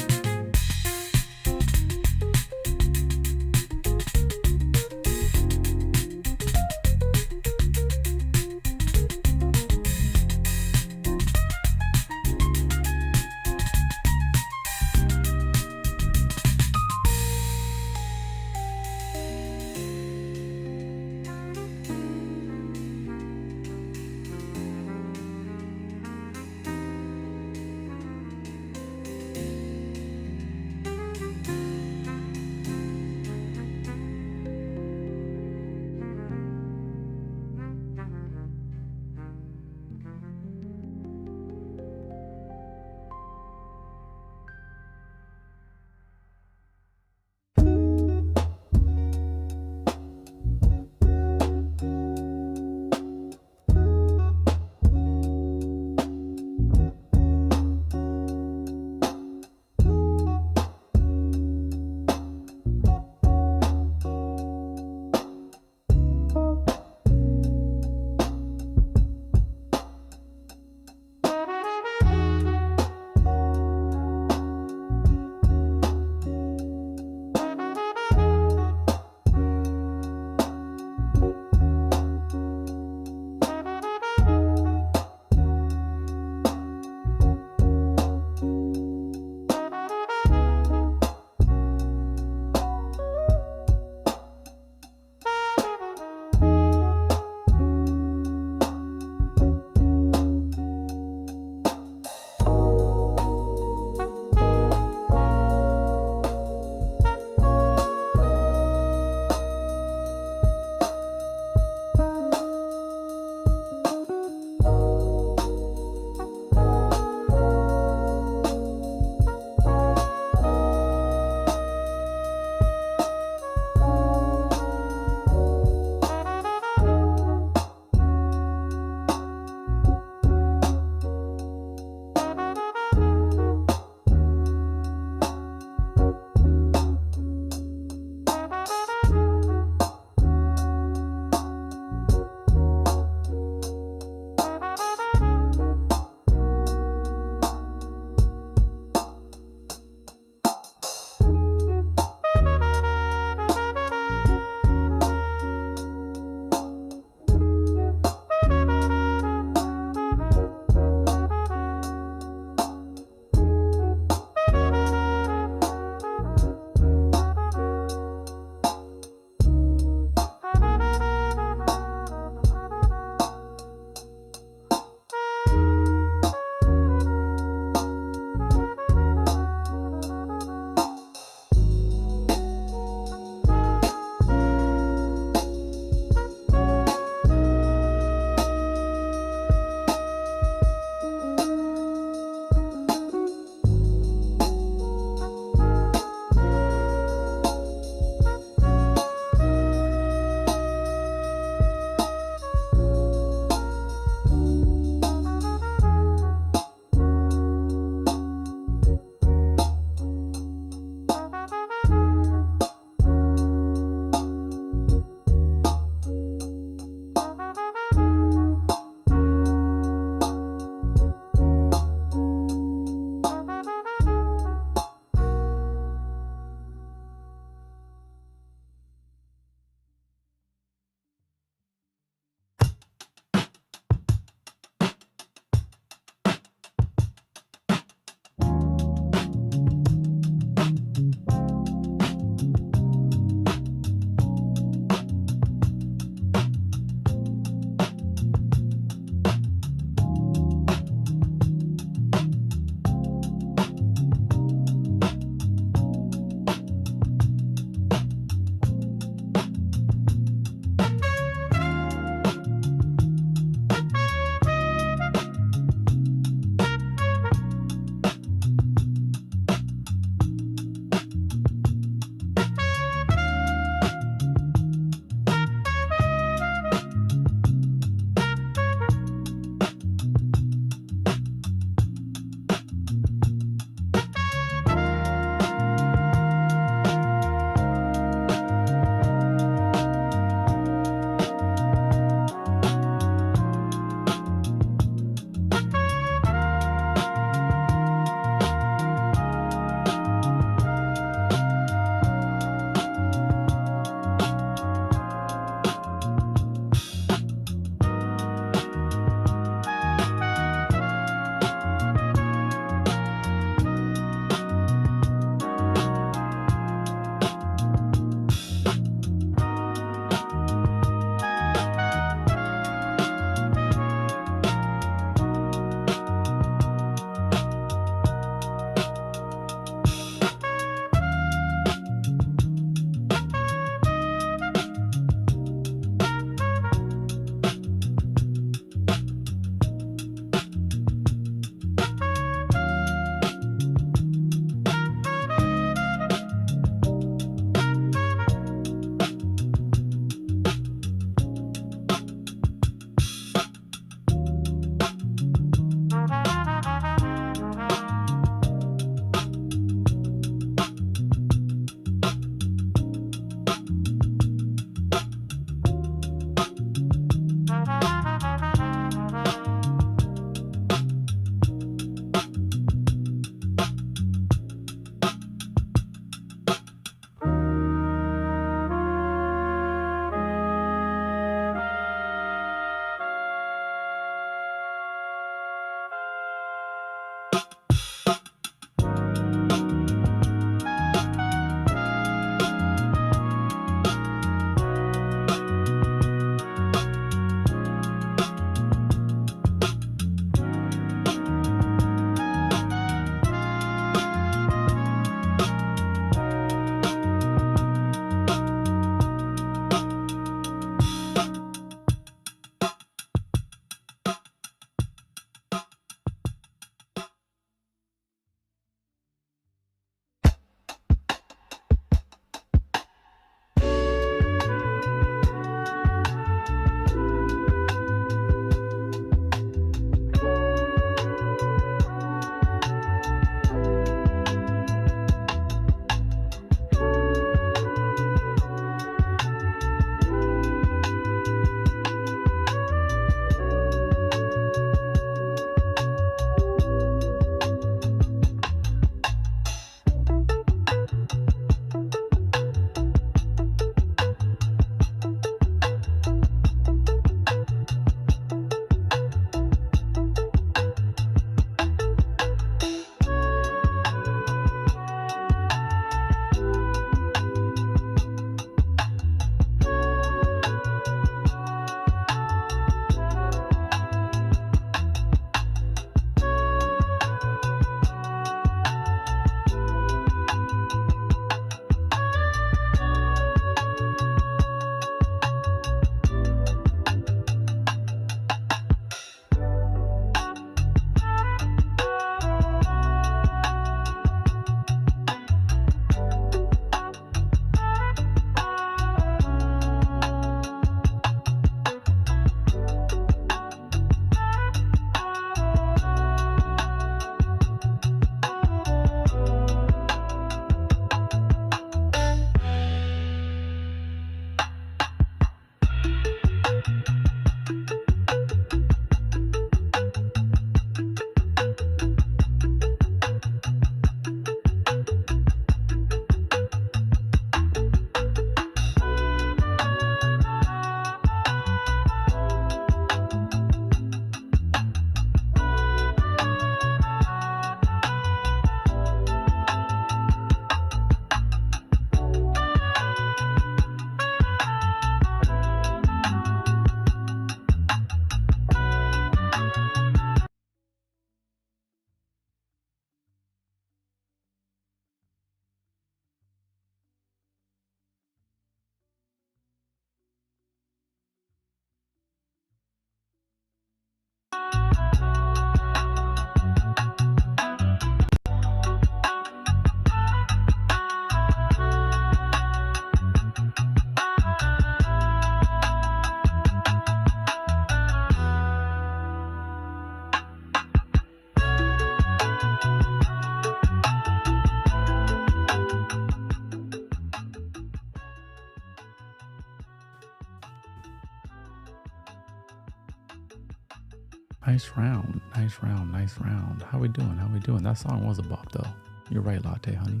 A: Nice round, nice round, nice round. How we doing? How we doing? That song was a bop though. You're right, Latte Honey.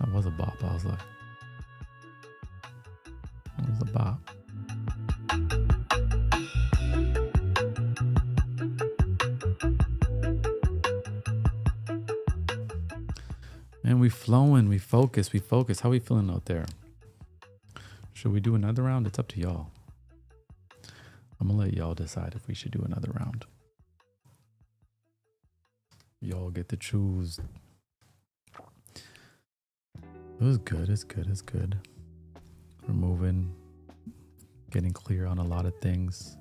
A: That was a bop. I was like, that was a bop. And we flowing, we focus. How we feeling out there? Should we do another round? It's up to y'all. I'm gonna let y'all decide if we should do another round. Y'all get to choose. It was good, it's good, it's good. We're moving, getting clear on a lot of things.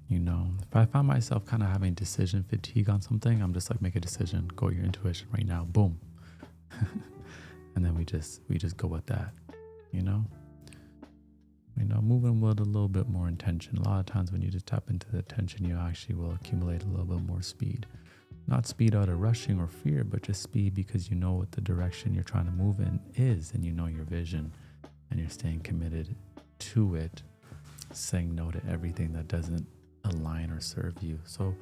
A: You know, if I find myself kind of having decision fatigue on something, I'm just like, make a decision, go with your intuition right now, boom. And then we just go with that, you know? Moving with a little bit more intention. A lot of times when you just tap into the attention, you actually will accumulate a little bit more speed. Not speed out of rushing or fear, but just speed because you know what the direction you're trying to move in is, and you know your vision, and you're staying committed to it, saying no to everything that doesn't align or serve you. So,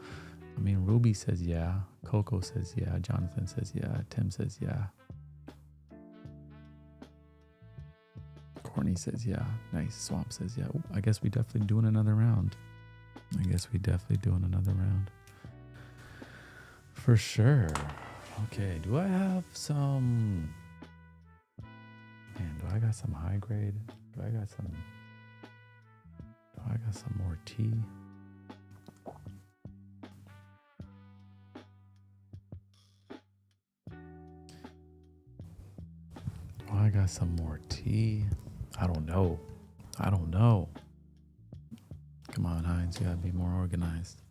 A: I mean, Ruby says yeah, Coco says yeah, Jonathan says yeah, Tim says yeah. Courtney says yeah. Nice. Swamp says yeah. Ooh, I guess we definitely doing another round. For sure. Okay, do I have some... Man, do I got some high grade? Do I got some more tea? I got some more tea. I don't know. Come on, Heinz, you gotta be more organized.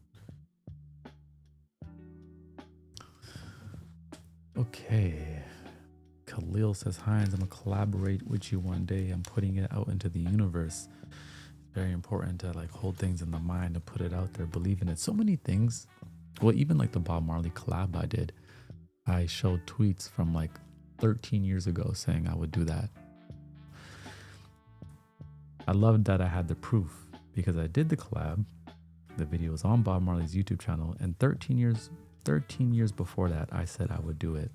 A: Okay. Khalil says, Heinz, I'm gonna collaborate with you one day. I'm putting it out into the universe. It's very important to like hold things in the mind and put it out there, believe in it. So many things. Well, even like the Bob Marley collab I did, I showed tweets from like 13 years ago saying I would do that. I loved that I had the proof because I did the collab. The video was on Bob Marley's YouTube channel, and 13 years before that, I said I would do it.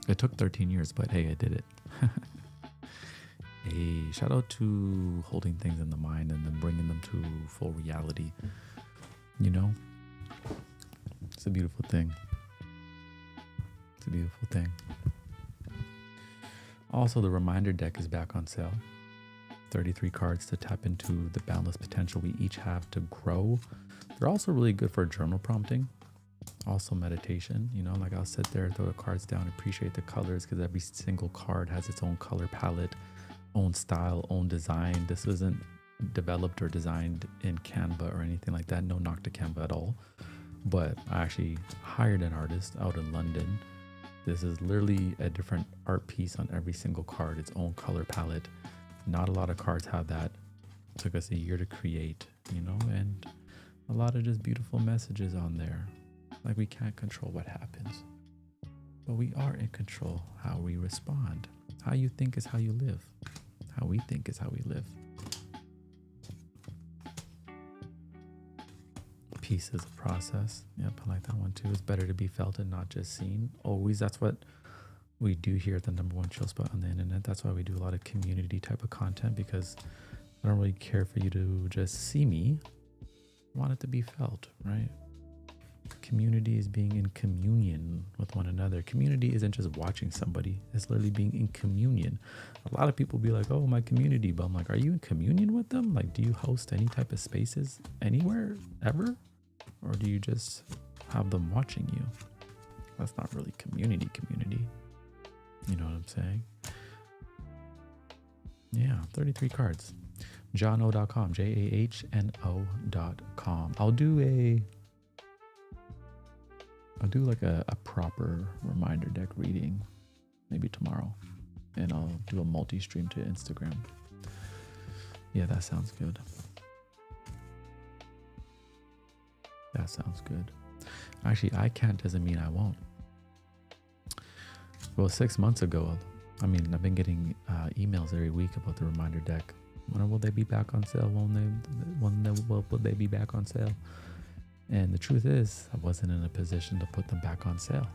A: It took 13 years, but hey, I did it. Hey, shout out to holding things in the mind and then bringing them to full reality. You know, it's a beautiful thing. Also, the reminder deck is back on sale. 33 cards to tap into the boundless potential we each have to grow. They're also really good for journal prompting. Also meditation, you know, like I'll sit there, throw the cards down, appreciate the colors, because every single card has its own color palette, own style, own design. This isn't developed or designed in Canva or anything like that. No knock to Canva at all. But I actually hired an artist out in London. This is literally a different art piece on every single card, its own color palette. Not a lot of cards have that. It took us a year to create, you know, and a lot of just beautiful messages on there. Like, we can't control what happens, but we are in control how we respond. How you think is how you live. How we think is how we live. Peace is a process. Yep, I like that one too. It's better to be felt and not just seen. Always, that's what we do here at the #1 chill spot on the internet. That's why we do a lot of community type of content, because I don't really care for you to just see me. I want it to be felt, right? Community is being in communion with one another. Community isn't just watching somebody. It's literally being in communion. A lot of people be like, oh, my community. But I'm like, are you in communion with them? Like, do you host any type of spaces anywhere, ever? Or do you just have them watching you? That's not really community. You know what I'm saying? Yeah, 33 cards. Jahno.com, JAHNO.com. I'll do like a proper reminder deck reading maybe tomorrow, and I'll do a multi-stream to Instagram. Yeah, that sounds good. Actually, I can't doesn't mean I won't. Well, 6 months ago, I mean, I've been getting emails every week about the reminder deck. When will they be back on sale? Will they be back on sale? And the truth is, I wasn't in a position to put them back on sale.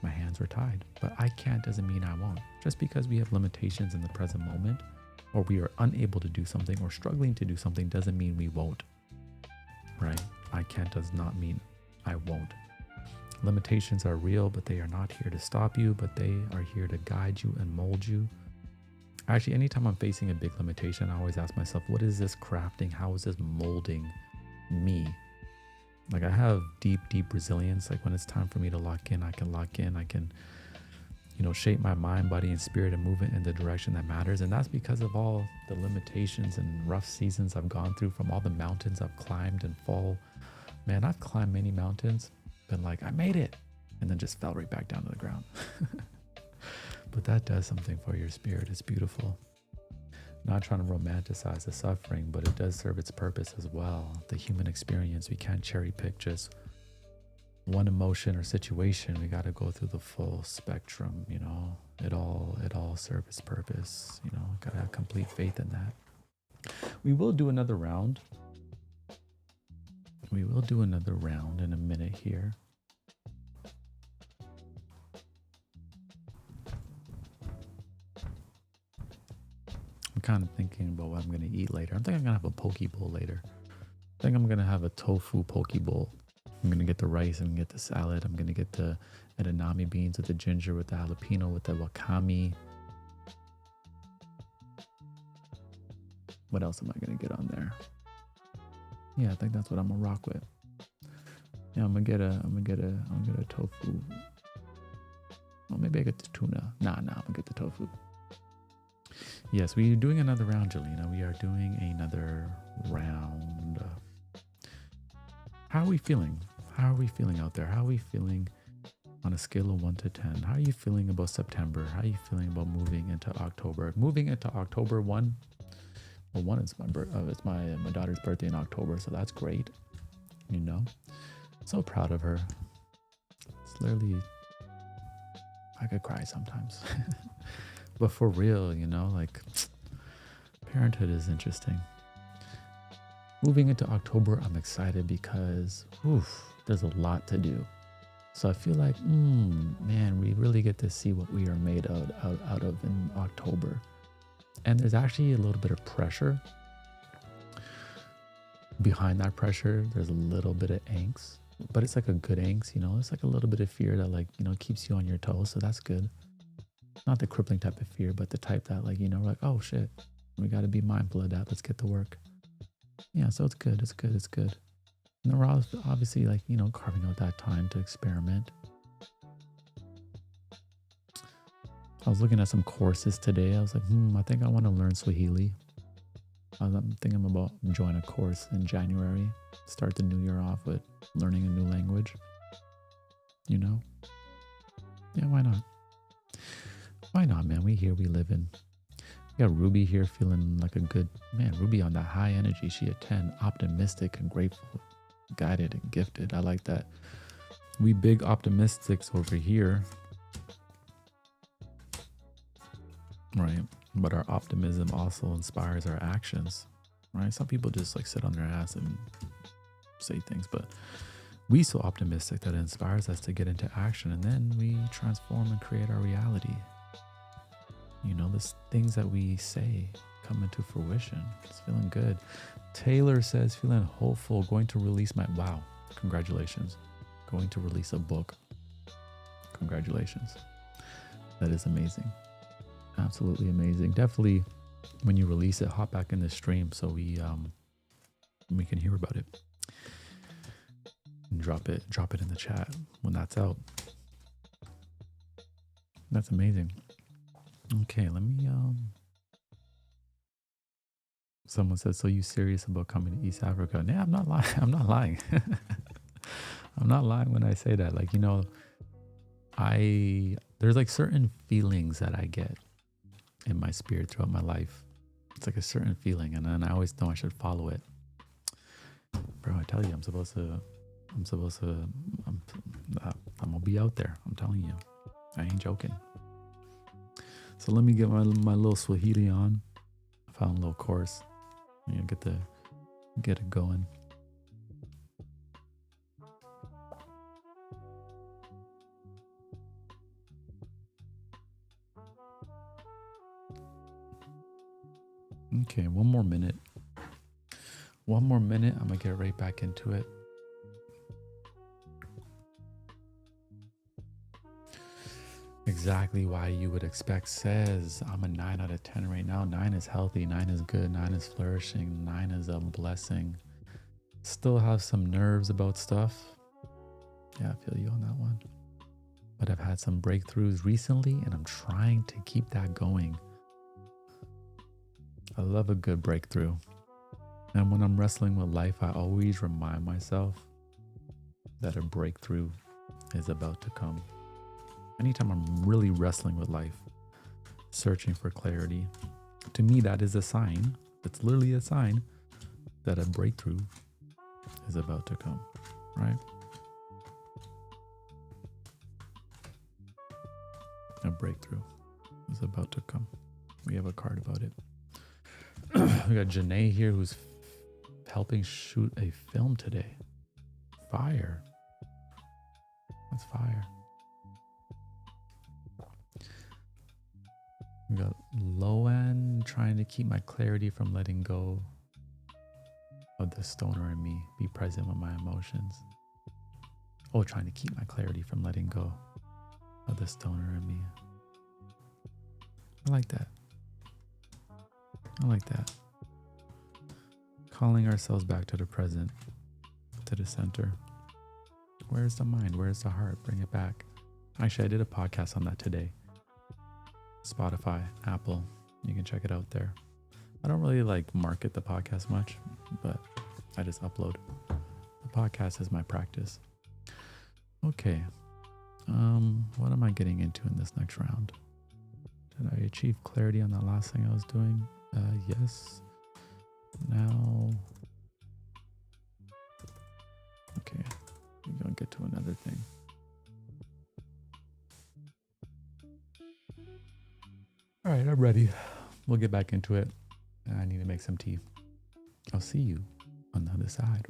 A: My hands were tied. But I can't doesn't mean I won't. Just because we have limitations in the present moment, or we are unable to do something or struggling to do something, doesn't mean we won't. Right? I can't does not mean I won't. Limitations are real, but they are not here to stop you, but they are here to guide you and mold you. Actually, anytime I'm facing a big limitation, I always ask myself, what is this crafting? How is this molding me? Like I have deep resilience. Like when it's time for me to lock in, I can lock in. I can, shape my mind, body, and spirit and move it in the direction that matters. And that's because of all the limitations and rough seasons I've gone through, from all the mountains I've climbed and fall. Man, I've climbed many mountains, been like, I made it, and then just fell right back down to the ground. But that does something for your spirit. It's beautiful. Not trying to romanticize the suffering, but it does serve its purpose as well. The human experience, we can't cherry pick just one emotion or situation. We got to go through the full spectrum, It all serves its purpose, Got to have complete faith in that. We will do another round. We will do another round in a minute here. I'm kind of thinking about what I'm going to eat later. I think I'm going to have a poke bowl later. I think I'm going to have a tofu poke bowl. I'm going to get the rice and get the salad. I'm going to get the edamame beans with the ginger, with the jalapeno, with the wakame. What else am I going to get on there? Yeah, I think that's what I'm going to rock with. Yeah, I'm going to get a tofu. Well, maybe I get the tuna. Nah, I'm going to get the tofu. Yes, we are doing another round, Jelena. We are doing another round. How are we feeling? How are we feeling out there? How are we feeling on a scale of 1 to 10? How are you feeling about September? How are you feeling about moving into October? Moving into October 1. Well, 1 is it's my daughter's birthday in October, so that's great. So proud of her. It's literally, I could cry sometimes. But for real, like parenthood is interesting. Moving into October, I'm excited because there's a lot to do. So I feel like, man, we really get to see what we are made out of in October. And there's actually a little bit of pressure. Behind that pressure, there's a little bit of angst, but it's like a good angst, It's like a little bit of fear that keeps you on your toes. So that's good. Not the crippling type of fear, but the type that we're like, oh shit, we got to be mindful of that. Let's get to work. Yeah, so it's good. And then we're obviously carving out that time to experiment. I was looking at some courses today. I was like, I think I want to learn Swahili. I'm thinking about joining a course in January. Start the new year off with learning a new language. Yeah, why not? Why not, man? We live in. We got Ruby here feeling like a good man. Ruby on that high energy. She a 10, optimistic and grateful, guided and gifted. I like that. We big optimistics over here. Right. But our optimism also inspires our actions. Right. Some people just sit on their ass and say things, but we so optimistic that it inspires us to get into action, and then we transform and create our reality. The things that we say come into fruition. It's feeling good. Taylor says, feeling hopeful, going to release wow, congratulations. Going to release a book. Congratulations. That is amazing. Absolutely amazing. Definitely, when you release it, hop back in the stream so we can hear about it. And drop it in the chat when that's out. That's amazing. Okay, let me someone says, so you serious about coming to East Africa? Yeah, I'm not lying. I'm not lying. I'm not lying when I say that. There's certain feelings that I get in my spirit throughout my life. It's a certain feeling, and then I always know I should follow it. Bro, I tell you, I'm gonna be out there. I'm telling you, I ain't joking. So let me get my little Swahili on. I found a little course. get it going. Okay, one more minute. I'm gonna get right back into it. Exactly why you would expect says I'm a 9 out of 10 right now. 9 is healthy, 9 is good, 9 is flourishing, 9 is a blessing. Still have some nerves about stuff. Yeah, I feel you on that one. But I've had some breakthroughs recently and I'm trying to keep that going. I love a good breakthrough. And when I'm wrestling with life, I always remind myself that a breakthrough is about to come. Anytime I'm really wrestling with life, searching for clarity, to me, that is a sign. It's literally a sign that a breakthrough is about to come, right? A breakthrough is about to come. We have a card about it. We got Janae here who's helping shoot a film today. Fire. That's fire. We got Loan trying to keep my clarity from letting go of the stoner in me. Be present with my emotions. Oh, trying to keep my clarity from letting go of the stoner in me. I like that. I like that. Calling ourselves back to the present, to the center. Where's the mind? Where's the heart? Bring it back. Actually, I did a podcast on that today. Spotify, Apple, you can check it out there. I don't really like market the podcast much, but I just upload. The podcast is my practice. Okay. What am I getting into in this next round? Did I achieve clarity on that last thing I was doing? Yes. Now, okay, we're gonna get to another thing. All right, I'm ready. We'll get back into it. I need to make some tea. I'll see you on the other side.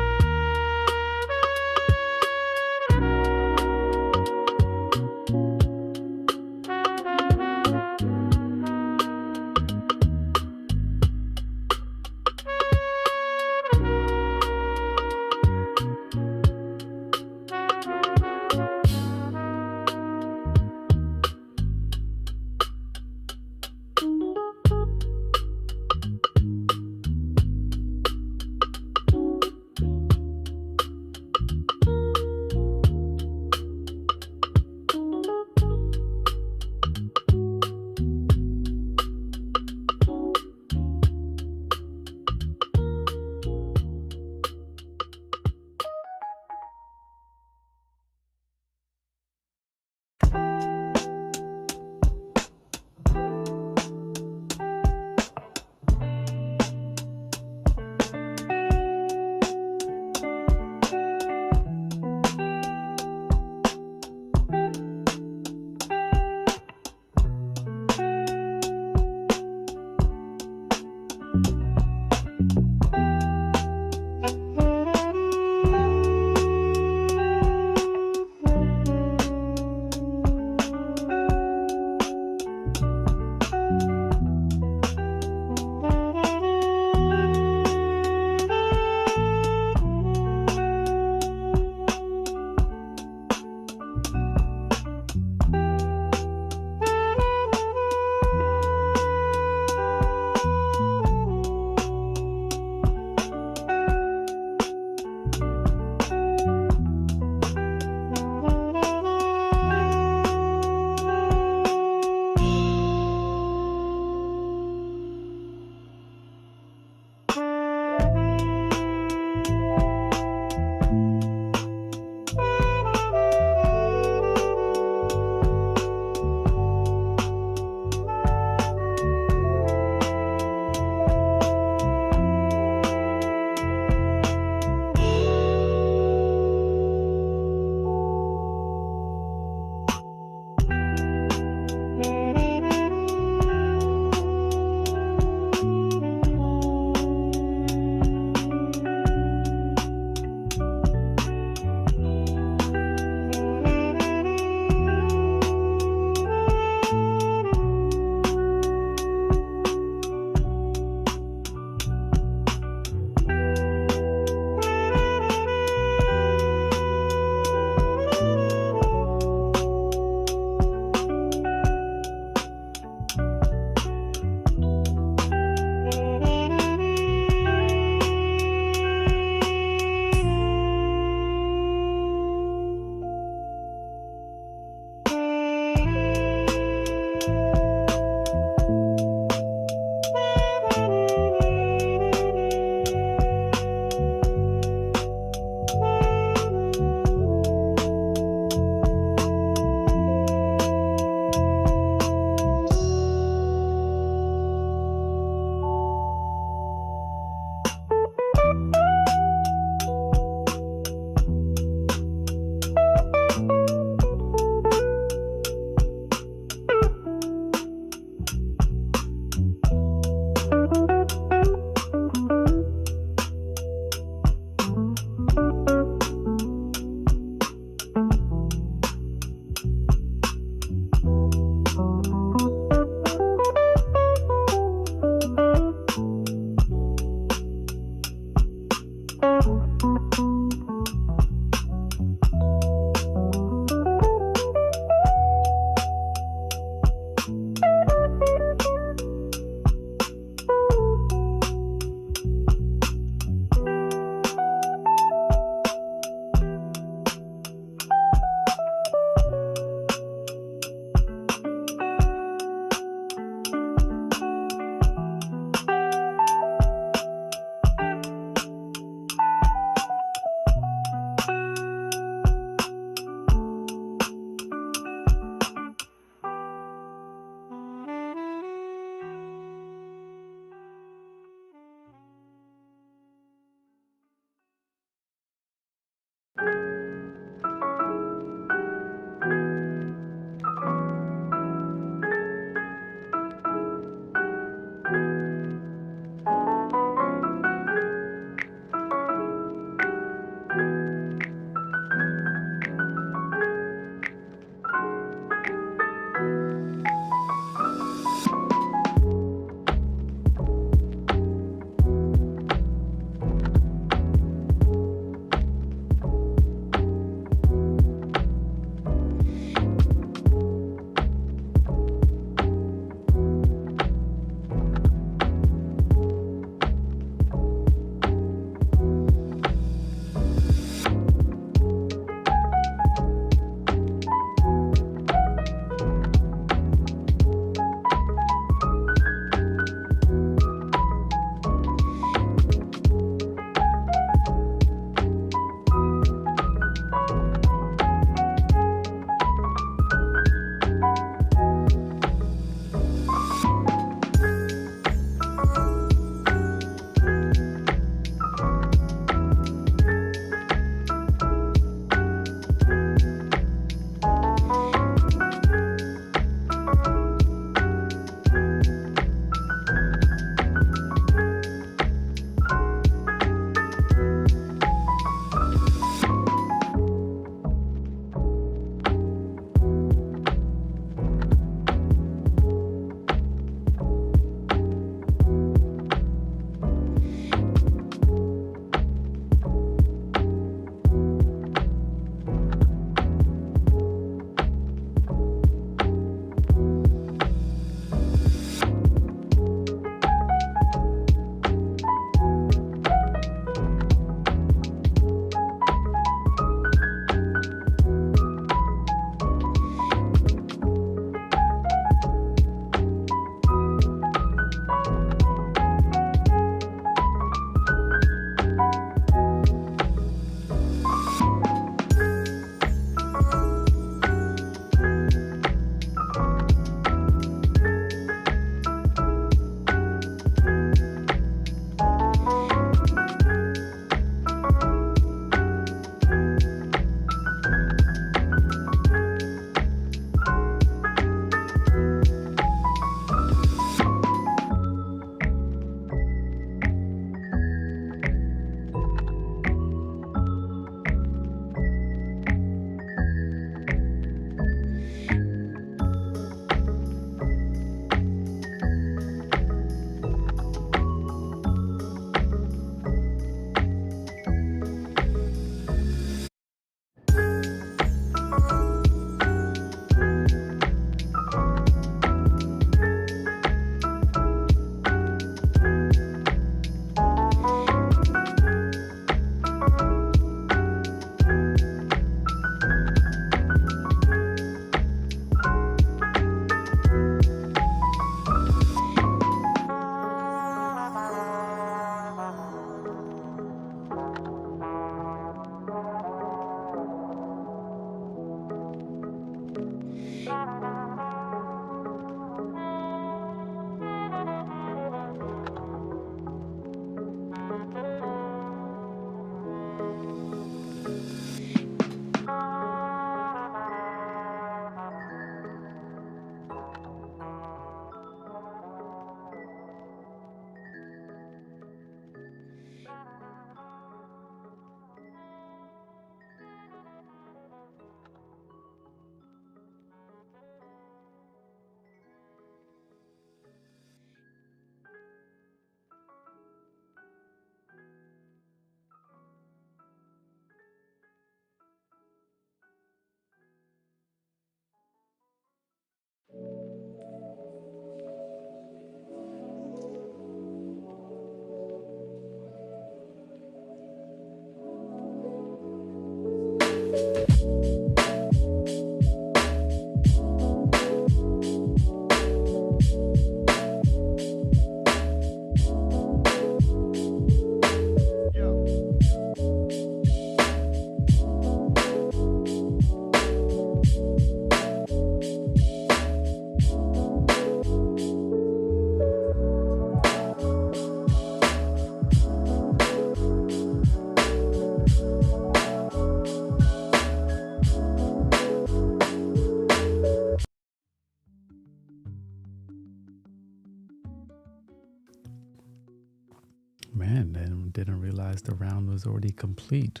A: Man, then didn't realize the round was already complete.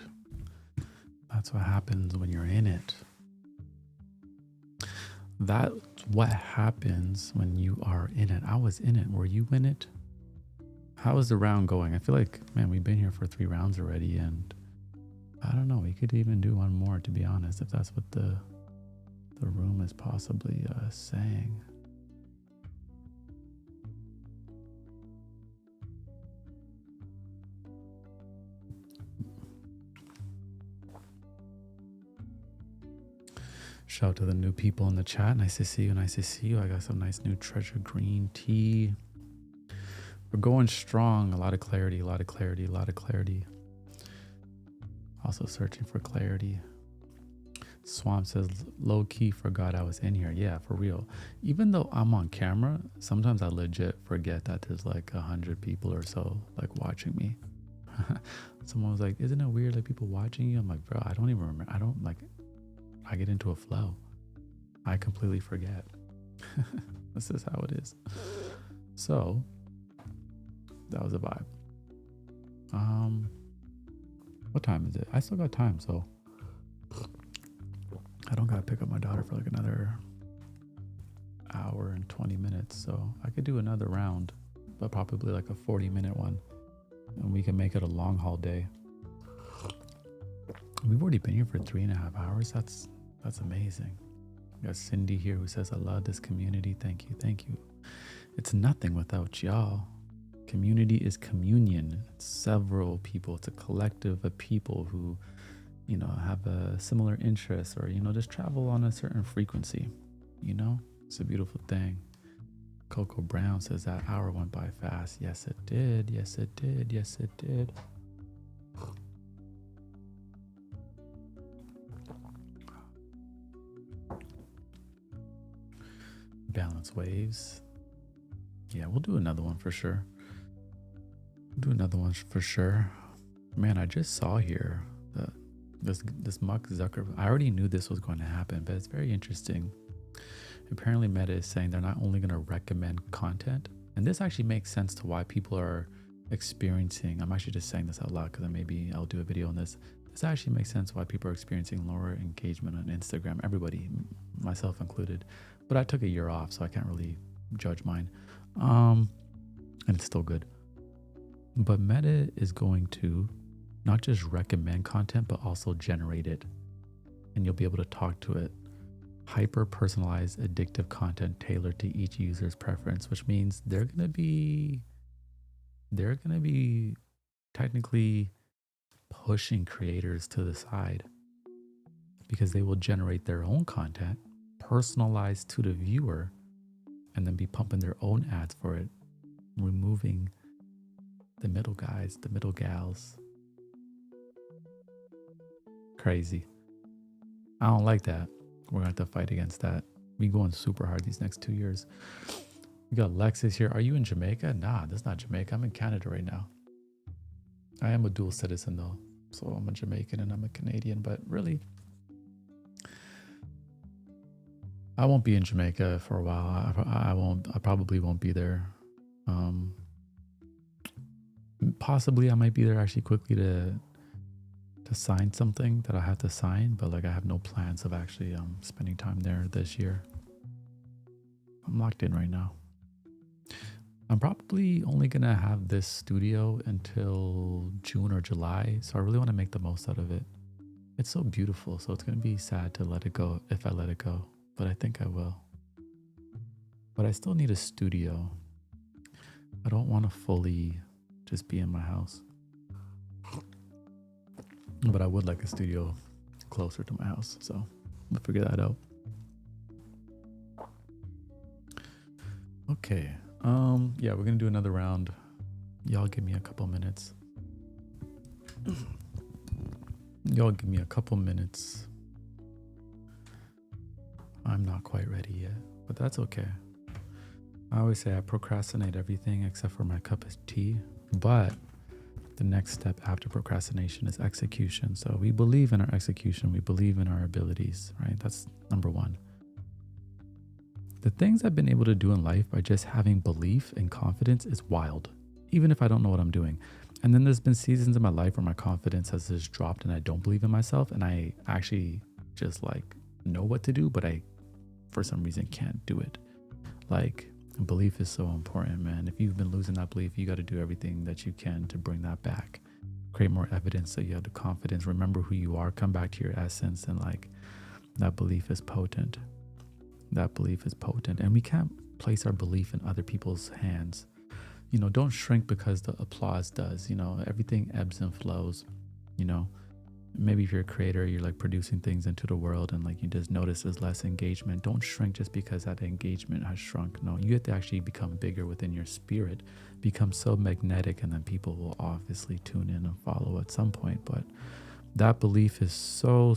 A: That's what happens when you're in it. That's what happens when you are in it. I was in it. Were you in it? How is the round going? I feel like, man, we've been here for 3 rounds already, and I don't know. We could even do one more, to be honest, if that's what the room is possibly saying. Shout out to the new people in the chat. Nice to see you. Nice to see you. I got some nice new treasure green tea. We're going strong. A lot of clarity, a lot of clarity, a lot of clarity. Also searching for clarity. Swamp says, low key forgot I was in here. Yeah, for real. Even though I'm on camera, sometimes I legit forget that there's like 100 people or so like watching me. Someone was like, isn't it weird like people watching you? I'm like, bro, I don't even remember. I get into a flow. I completely forget. This is how it is. So that was a vibe. What time is it? I still got time, so I don't gotta pick up my daughter for like another hour and 20 minutes. So I could do another round, but probably like a 40-minute one, and we can make it a long haul day. We've already been here for 3.5 hours. That's amazing. We got Cindy here who says, I love this community. Thank you. Thank you. It's nothing without y'all. Community is communion. It's several people. It's a collective of people who, you know, have a similar interest or, you know, just travel on a certain frequency. You know, it's a beautiful thing. Coco Brown says that hour went by fast. Yes, it did. Yes, it did. Yes, it did. Balance waves. Yeah, we'll do another one for sure. Man, I just saw here that this Mark Zuckerberg, I already knew this was going to happen, but it's very interesting. Apparently Meta is saying they're not only going to recommend content, and this actually makes sense to why people are experiencing, I'm actually just saying this out loud because maybe I'll do a video on this. This actually makes sense why people are experiencing lower engagement on Instagram. Everybody, myself included. But I took a year off, so I can't really judge mine. And it's still good. But Meta is going to not just recommend content, but also generate it. And you'll be able to talk to it. Hyper-personalized, addictive content tailored to each user's preference, which means they're gonna be technically pushing creators to the side because they will generate their own content personalized to the viewer and then be pumping their own ads for it, removing the middle guys, the middle gals. Crazy. I don't like that. We're gonna have to fight against that. We going super hard these next 2 years. We got Lexus here. Are you in Jamaica? Nah, that's not Jamaica. I'm in Canada right now. I am a dual citizen though. So I'm a Jamaican and I'm a Canadian, but really, I won't be in Jamaica for a while. I probably won't be there. Possibly I might be there actually quickly to sign something that I have to sign, but like I have no plans of actually spending time there this year. I'm locked in right now. I'm probably only gonna have this studio until June or July, so I really want to make the most out of it. It's so beautiful, so it's gonna be sad to let it go if I let it go, but I think I will. But I still need a studio. I don't want to fully just be in my house, but I would like a studio closer to my house, so we'll figure that out. Okay. Yeah, we're gonna do another round. Y'all give me a couple minutes. I'm not quite ready yet, but that's okay. I always say I procrastinate everything except for my cup of tea, but the next step after procrastination is execution. So we believe in our execution. We believe in our abilities, right? That's number one. The things I've been able to do in life by just having belief and confidence is wild. Even if I don't know what I'm doing. And then there's been seasons in my life where my confidence has just dropped and I don't believe in myself. And I actually just like know what to do, but I, for some reason, can't do it. Like, belief is so important, man. If you've been losing that belief, you got to do everything that you can to bring that back. Create more evidence so you have the confidence. Remember who you are. Come back to your essence. And like, that belief is potent. That belief is potent. And we can't place our belief in other people's hands. You know, don't shrink because the applause does. You know, everything ebbs and flows. You know, maybe if you're a creator, you're like producing things into the world and like you just notice there's less engagement. Don't shrink just because that engagement has shrunk. No, you have to actually become bigger within your spirit, become so magnetic, and then people will obviously tune in and follow at some point. But that belief is so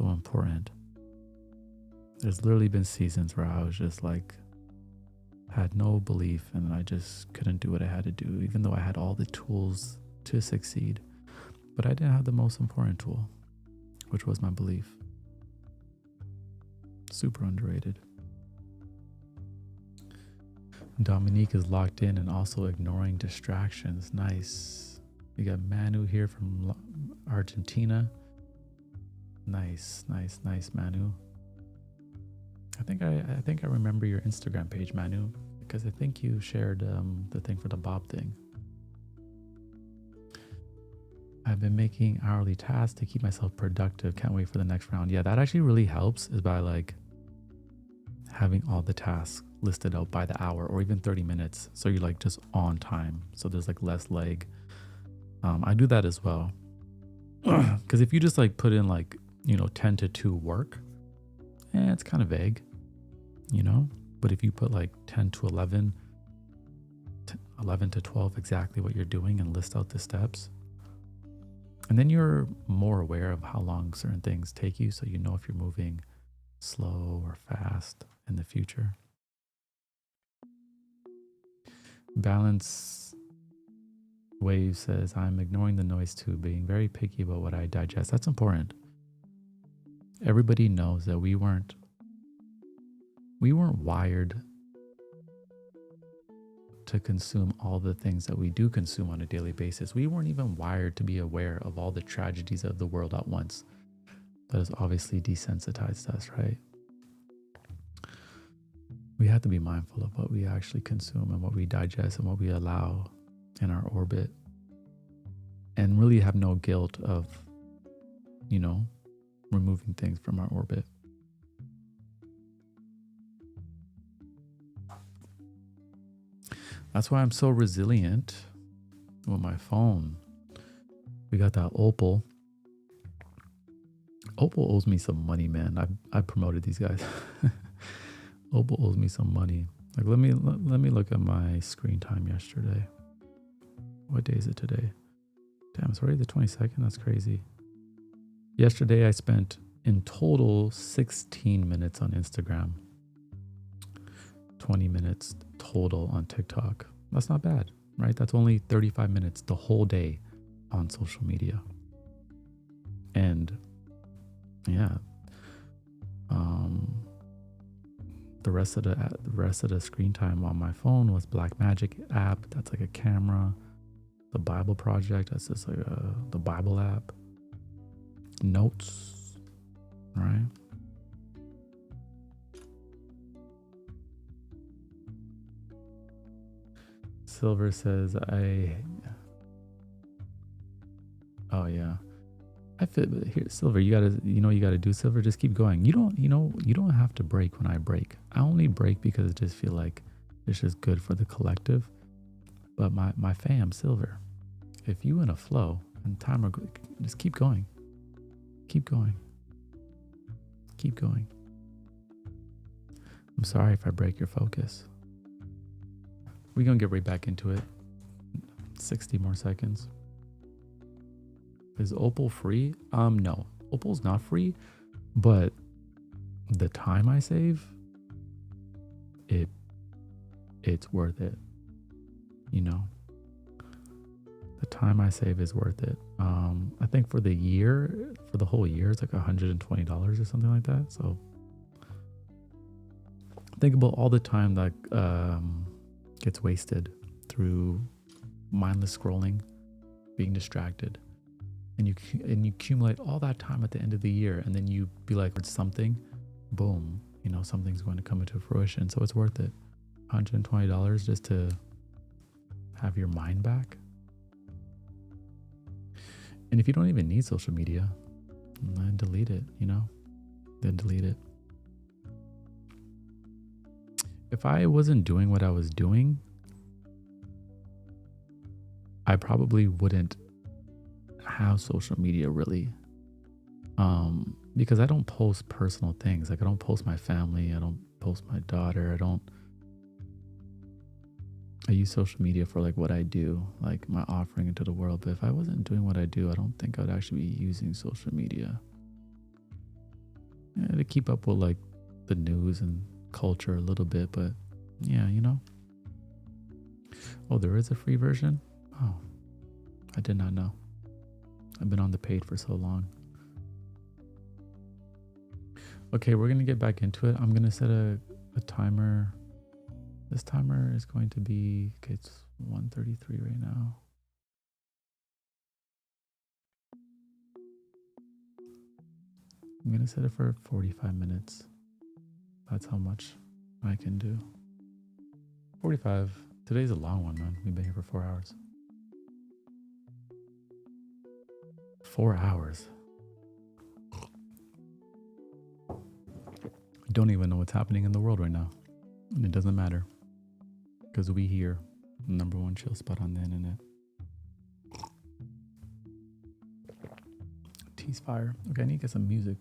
A: important. There's literally been seasons where I was just like, had no belief and I just couldn't do what I had to do, even though I had all the tools to succeed. But I didn't have the most important tool, which was my belief. Super underrated. Dominique is locked in and also ignoring distractions. Nice. We got Manu here from Argentina. Nice, Manu. I think I remember your Instagram page, Manu, because I think you shared the thing for the Bob thing. I've been making hourly tasks to keep myself productive. Can't wait for the next round. Yeah, that actually really helps, is by like having all the tasks listed out by the hour or even 30 minutes. So you're like just on time. So there's like less lag. I do that as well. Because if you just like put in like, 10 to 2 work, it's kind of vague, But if you put like 10 to 11, 11 to 12, exactly what you're doing and list out the steps, and then you're more aware of how long certain things take you, so you know if you're moving slow or fast in the future. Balance Wave says, I'm ignoring the noise too, being very picky about what I digest. That's important. Everybody knows that we weren't wired to consume all the things that we do consume on a daily basis. We weren't even wired to be aware of all the tragedies of the world at once. That has obviously desensitized us, right? We have to be mindful of what we actually consume and what we digest and what we allow in our orbit, and really have no guilt of, removing things from our orbit. That's why I'm so resilient with my phone. We got that Opal. Opal owes me some money, man. I promoted these guys. Opal owes me some money. Like, let me look at my screen time yesterday. What day is it today? Damn, it's already the 22nd. That's crazy. Yesterday, I spent in total 16 minutes on Instagram. 20 minutes total on TikTok. That's not bad, right? That's only 35 minutes the whole day on social media. And yeah, the rest of the screen time on my phone was Blackmagic app. That's like a camera. The Bible Project. That's just like the Bible app. Notes, right? Silver says, oh yeah, I fit here. Silver, you gotta do, Silver. Just keep going. You don't have to break when I break. I only break because I just feel like it's just good for the collective. But my fam, Silver, if you in a flow and timer, just keep going. Keep going. Keep going. I'm sorry if I break your focus. We're going to get right back into it. 60 more seconds. Is Opal free? No. Opal's not free, but the time I save, it's worth it. The time I save is worth it. I think for the whole year, it's like $120 or something like that. So think about all the time that gets wasted through mindless scrolling, being distracted, and you accumulate all that time at the end of the year, and then you be like, it's something, boom, you know, something's going to come into fruition. So it's worth it. $120 just to have your mind back. And if you don't even need social media, then delete it, you know, then delete it. If I wasn't doing what I was doing, I probably wouldn't have social media really. Because I don't post personal things. Like I don't post my family. I don't post my daughter. I use social media for like what I do, like my offering into the world. But if I wasn't doing what I do, I don't think I would actually be using social media. Yeah, to keep up with like the news and culture a little bit, but yeah, you know. Oh, there is a free version? Oh, I did not know. I've been on the paid for so long. Okay, we're going to get back into it. I'm going to set a timer. This timer is going to be, okay, it's 1:33 right now. I'm going to set it for 45 minutes. That's how much I can do. 45. Today's a long one, man. We've been here for 4 hours. 4 hours. I don't even know what's happening in the world right now. And it doesn't matter. Because we here, number one chill spot on the internet. Tease fire. Okay, I need to get some music.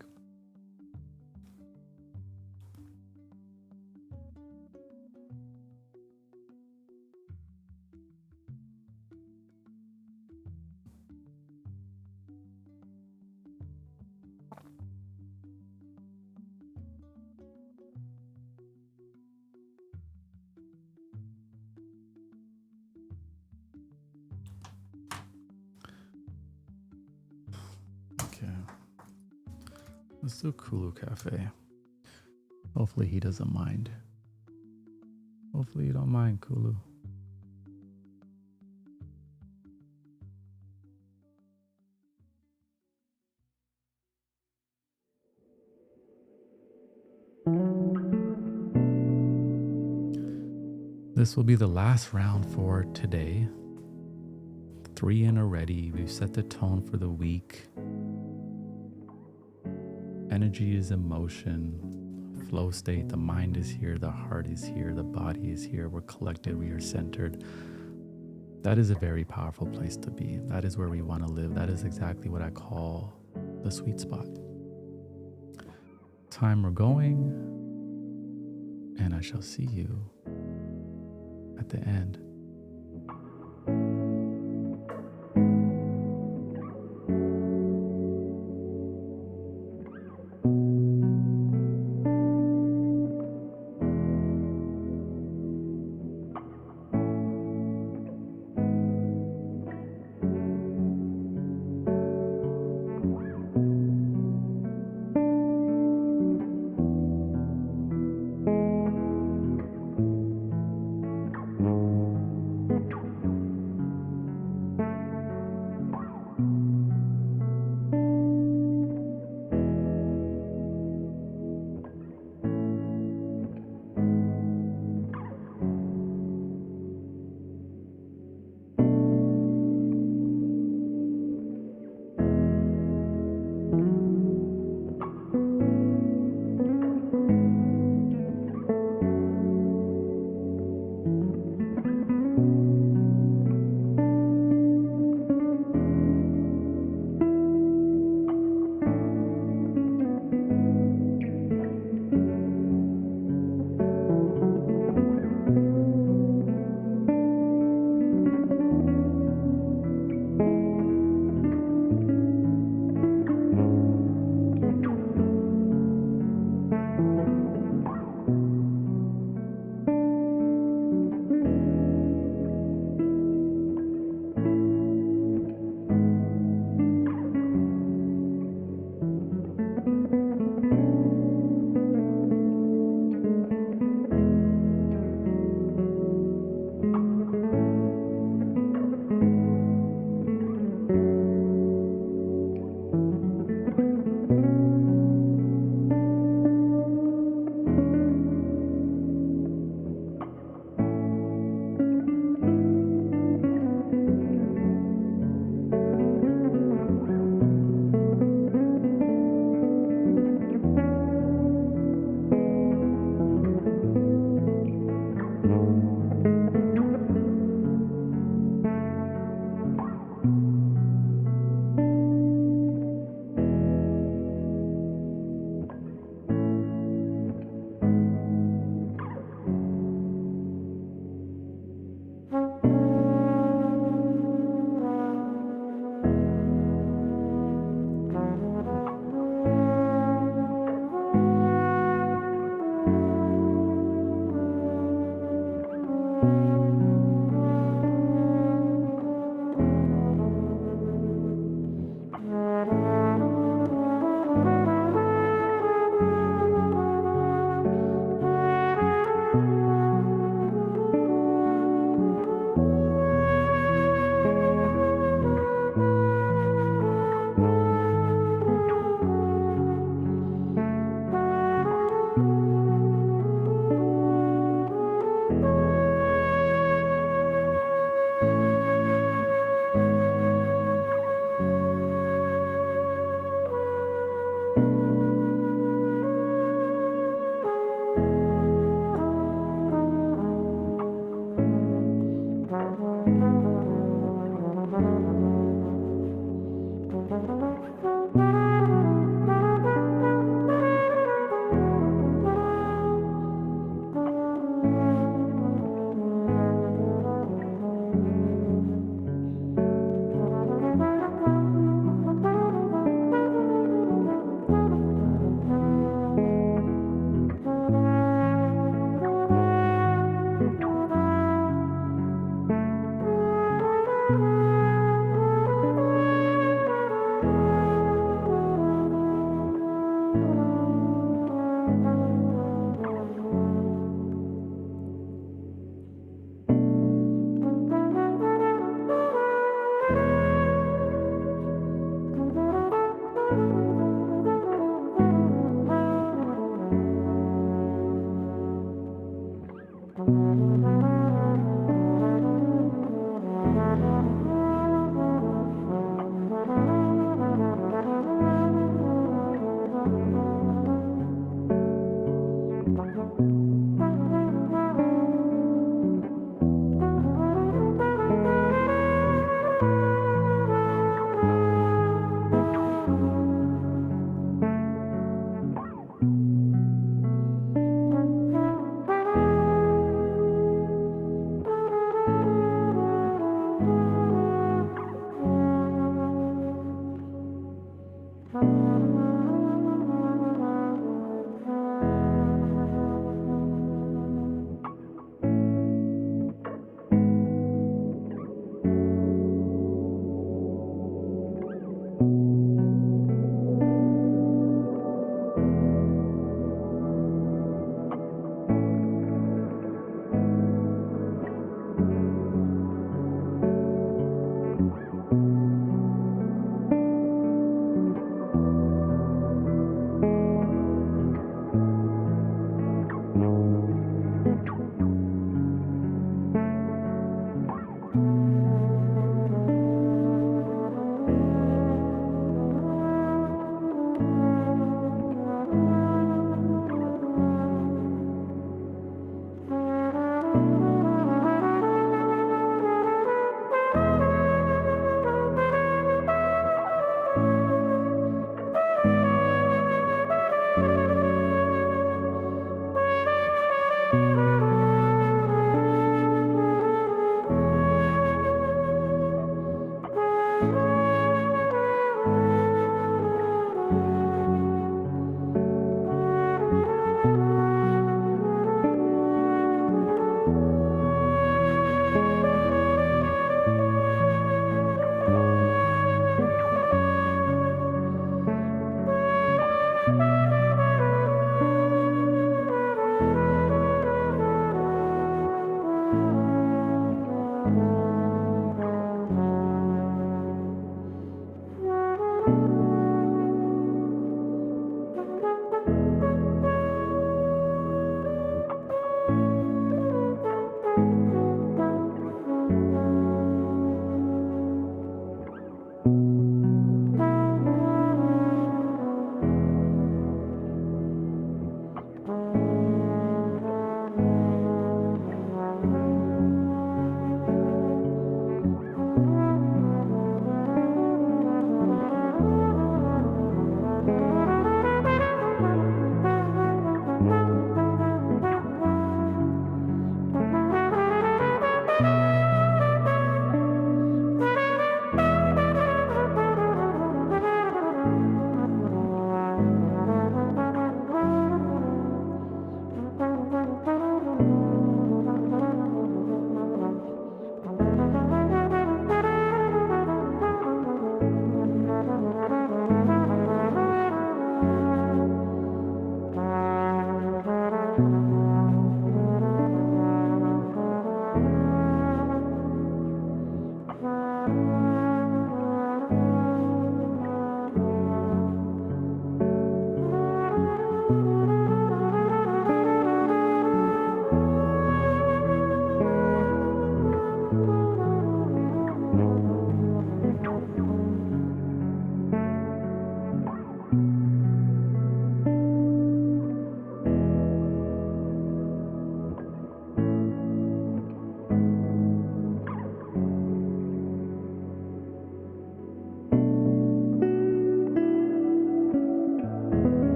A: Okay. Let's do Kulu Cafe. Hopefully he doesn't mind. Hopefully you don't mind, Kulu. This will be the last round for today. 3 in already. We've set the tone for the week. Energy is emotion, flow state. The mind is here, the heart is here, the body is here. We're collected, we are centered. That is a very powerful place to be. That is where we want to live. That is exactly what I call the sweet spot. Time we're going, and I shall see you at the end.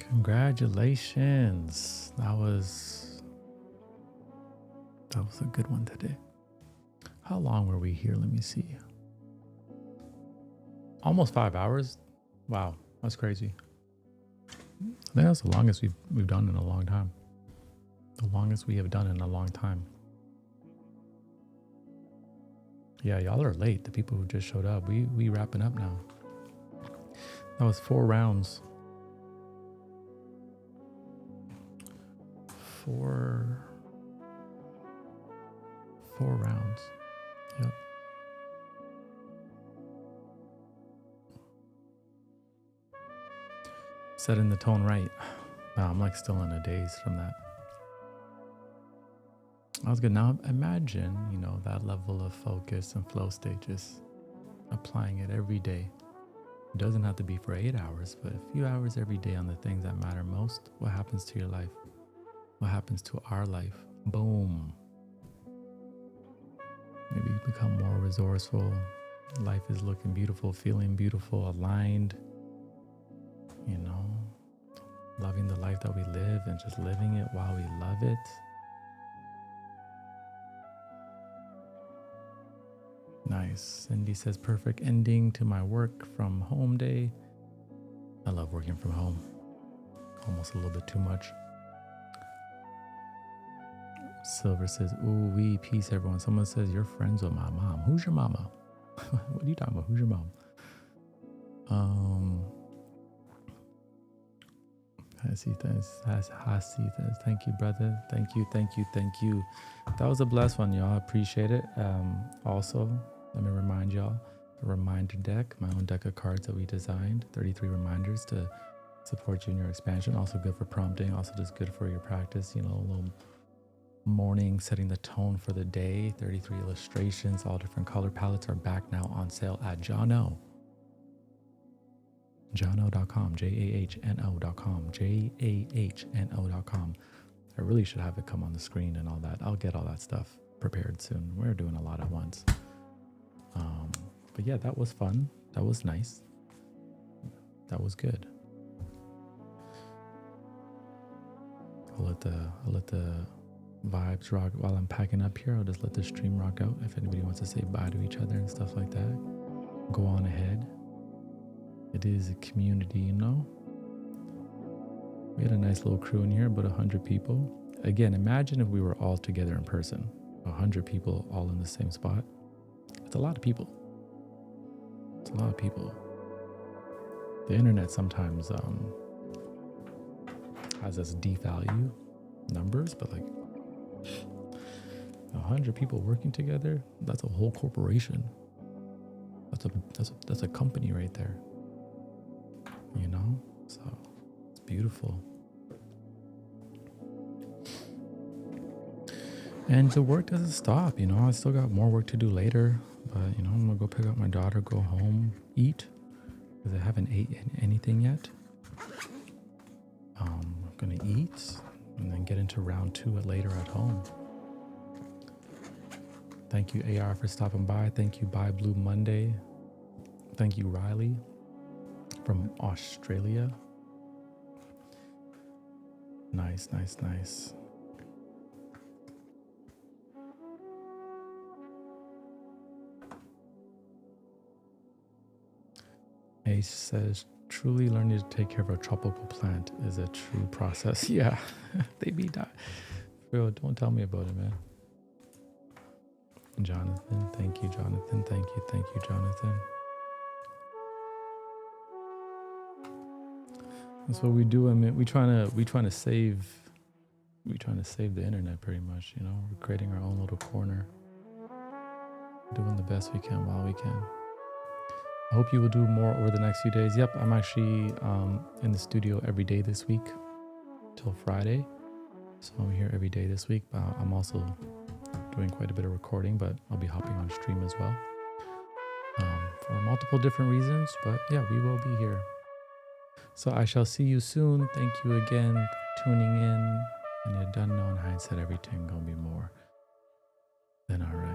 A: Congratulations. That was a good one today. How long were we here? Let me see. Almost 5 hours. Wow, that's crazy. I think that's the longest we've done in a long time. The longest we have done in a long time. Yeah, y'all are late. The people who just showed up. We wrapping up now. That was 4 rounds. 4 rounds. Yep. Setting the tone right. Wow, I'm like still in a daze from that. That was good. Now imagine, that level of focus and flow stages, applying it every day. It doesn't have to be for 8 hours, but a few hours every day on the things that matter most. What happens to your life? What happens to our life? Boom. Maybe you become more resourceful. Life is looking beautiful, feeling beautiful, aligned. Loving the life that we live and just living it while we love it. Nice. Cindy says, perfect ending to my work from home day. I love working from home. Almost a little bit too much. Silver says, ooh, wee, peace, everyone. Someone says, you're friends with my mom. Who's your mama? What are you talking about? Who's your mom? Hasi says, thank you, brother. Thank you. That was a blessed one, y'all. I appreciate it. Also, let me remind y'all, the reminder deck, my own deck of cards that we designed, 33 reminders to support you in your expansion. Also good for prompting, also just good for your practice, a little morning, setting the tone for the day. 33 illustrations, all different color palettes are back now on sale at Jono. Jono.com, JAHNO.com, JAHNO.com. I really should have it come on the screen and all that. I'll get all that stuff prepared soon. We're doing a lot at once. But yeah, that was fun. That was nice. That was good. I'll let the vibes rock while I'm packing up here. I'll just let the stream rock out. If anybody wants to say bye to each other and stuff like that, go on ahead. It is a community, We had a nice little crew in here, about 100 people. Again, imagine if we were all together in person. 100 people all in the same spot. It's a lot of people. It's a lot of people. The internet sometimes has us devalue numbers, but 100 people working together, that's a whole corporation. That's a company right there. So it's beautiful. And the work doesn't stop, I still got more work to do later, but I'm gonna go pick up my daughter, go home, eat, because I haven't ate anything yet. I'm gonna eat and then get into round 2 later at home. Thank you, AR, for stopping by. Thank you, Buy Blue Monday. Thank you, Riley from Australia. Nice. Ace says, truly learning to take care of a tropical plant is a true process. Yeah, they be dying. Bro, don't tell me about it, man. Jonathan, thank you, Jonathan. Thank you, Jonathan. That's what we do. I mean, we trying to save the internet pretty much, We're creating our own little corner. Doing the best we can while we can. I hope you will do more over the next few days. Yep, I'm actually in the studio every day this week till Friday. So I'm here every day this week. I'm also doing quite a bit of recording, but I'll be hopping on stream as well. For multiple different reasons, but yeah, we will be here. So I shall see you soon. Thank you again tuning in. And you done know in hindsight everything gonna be more than alright.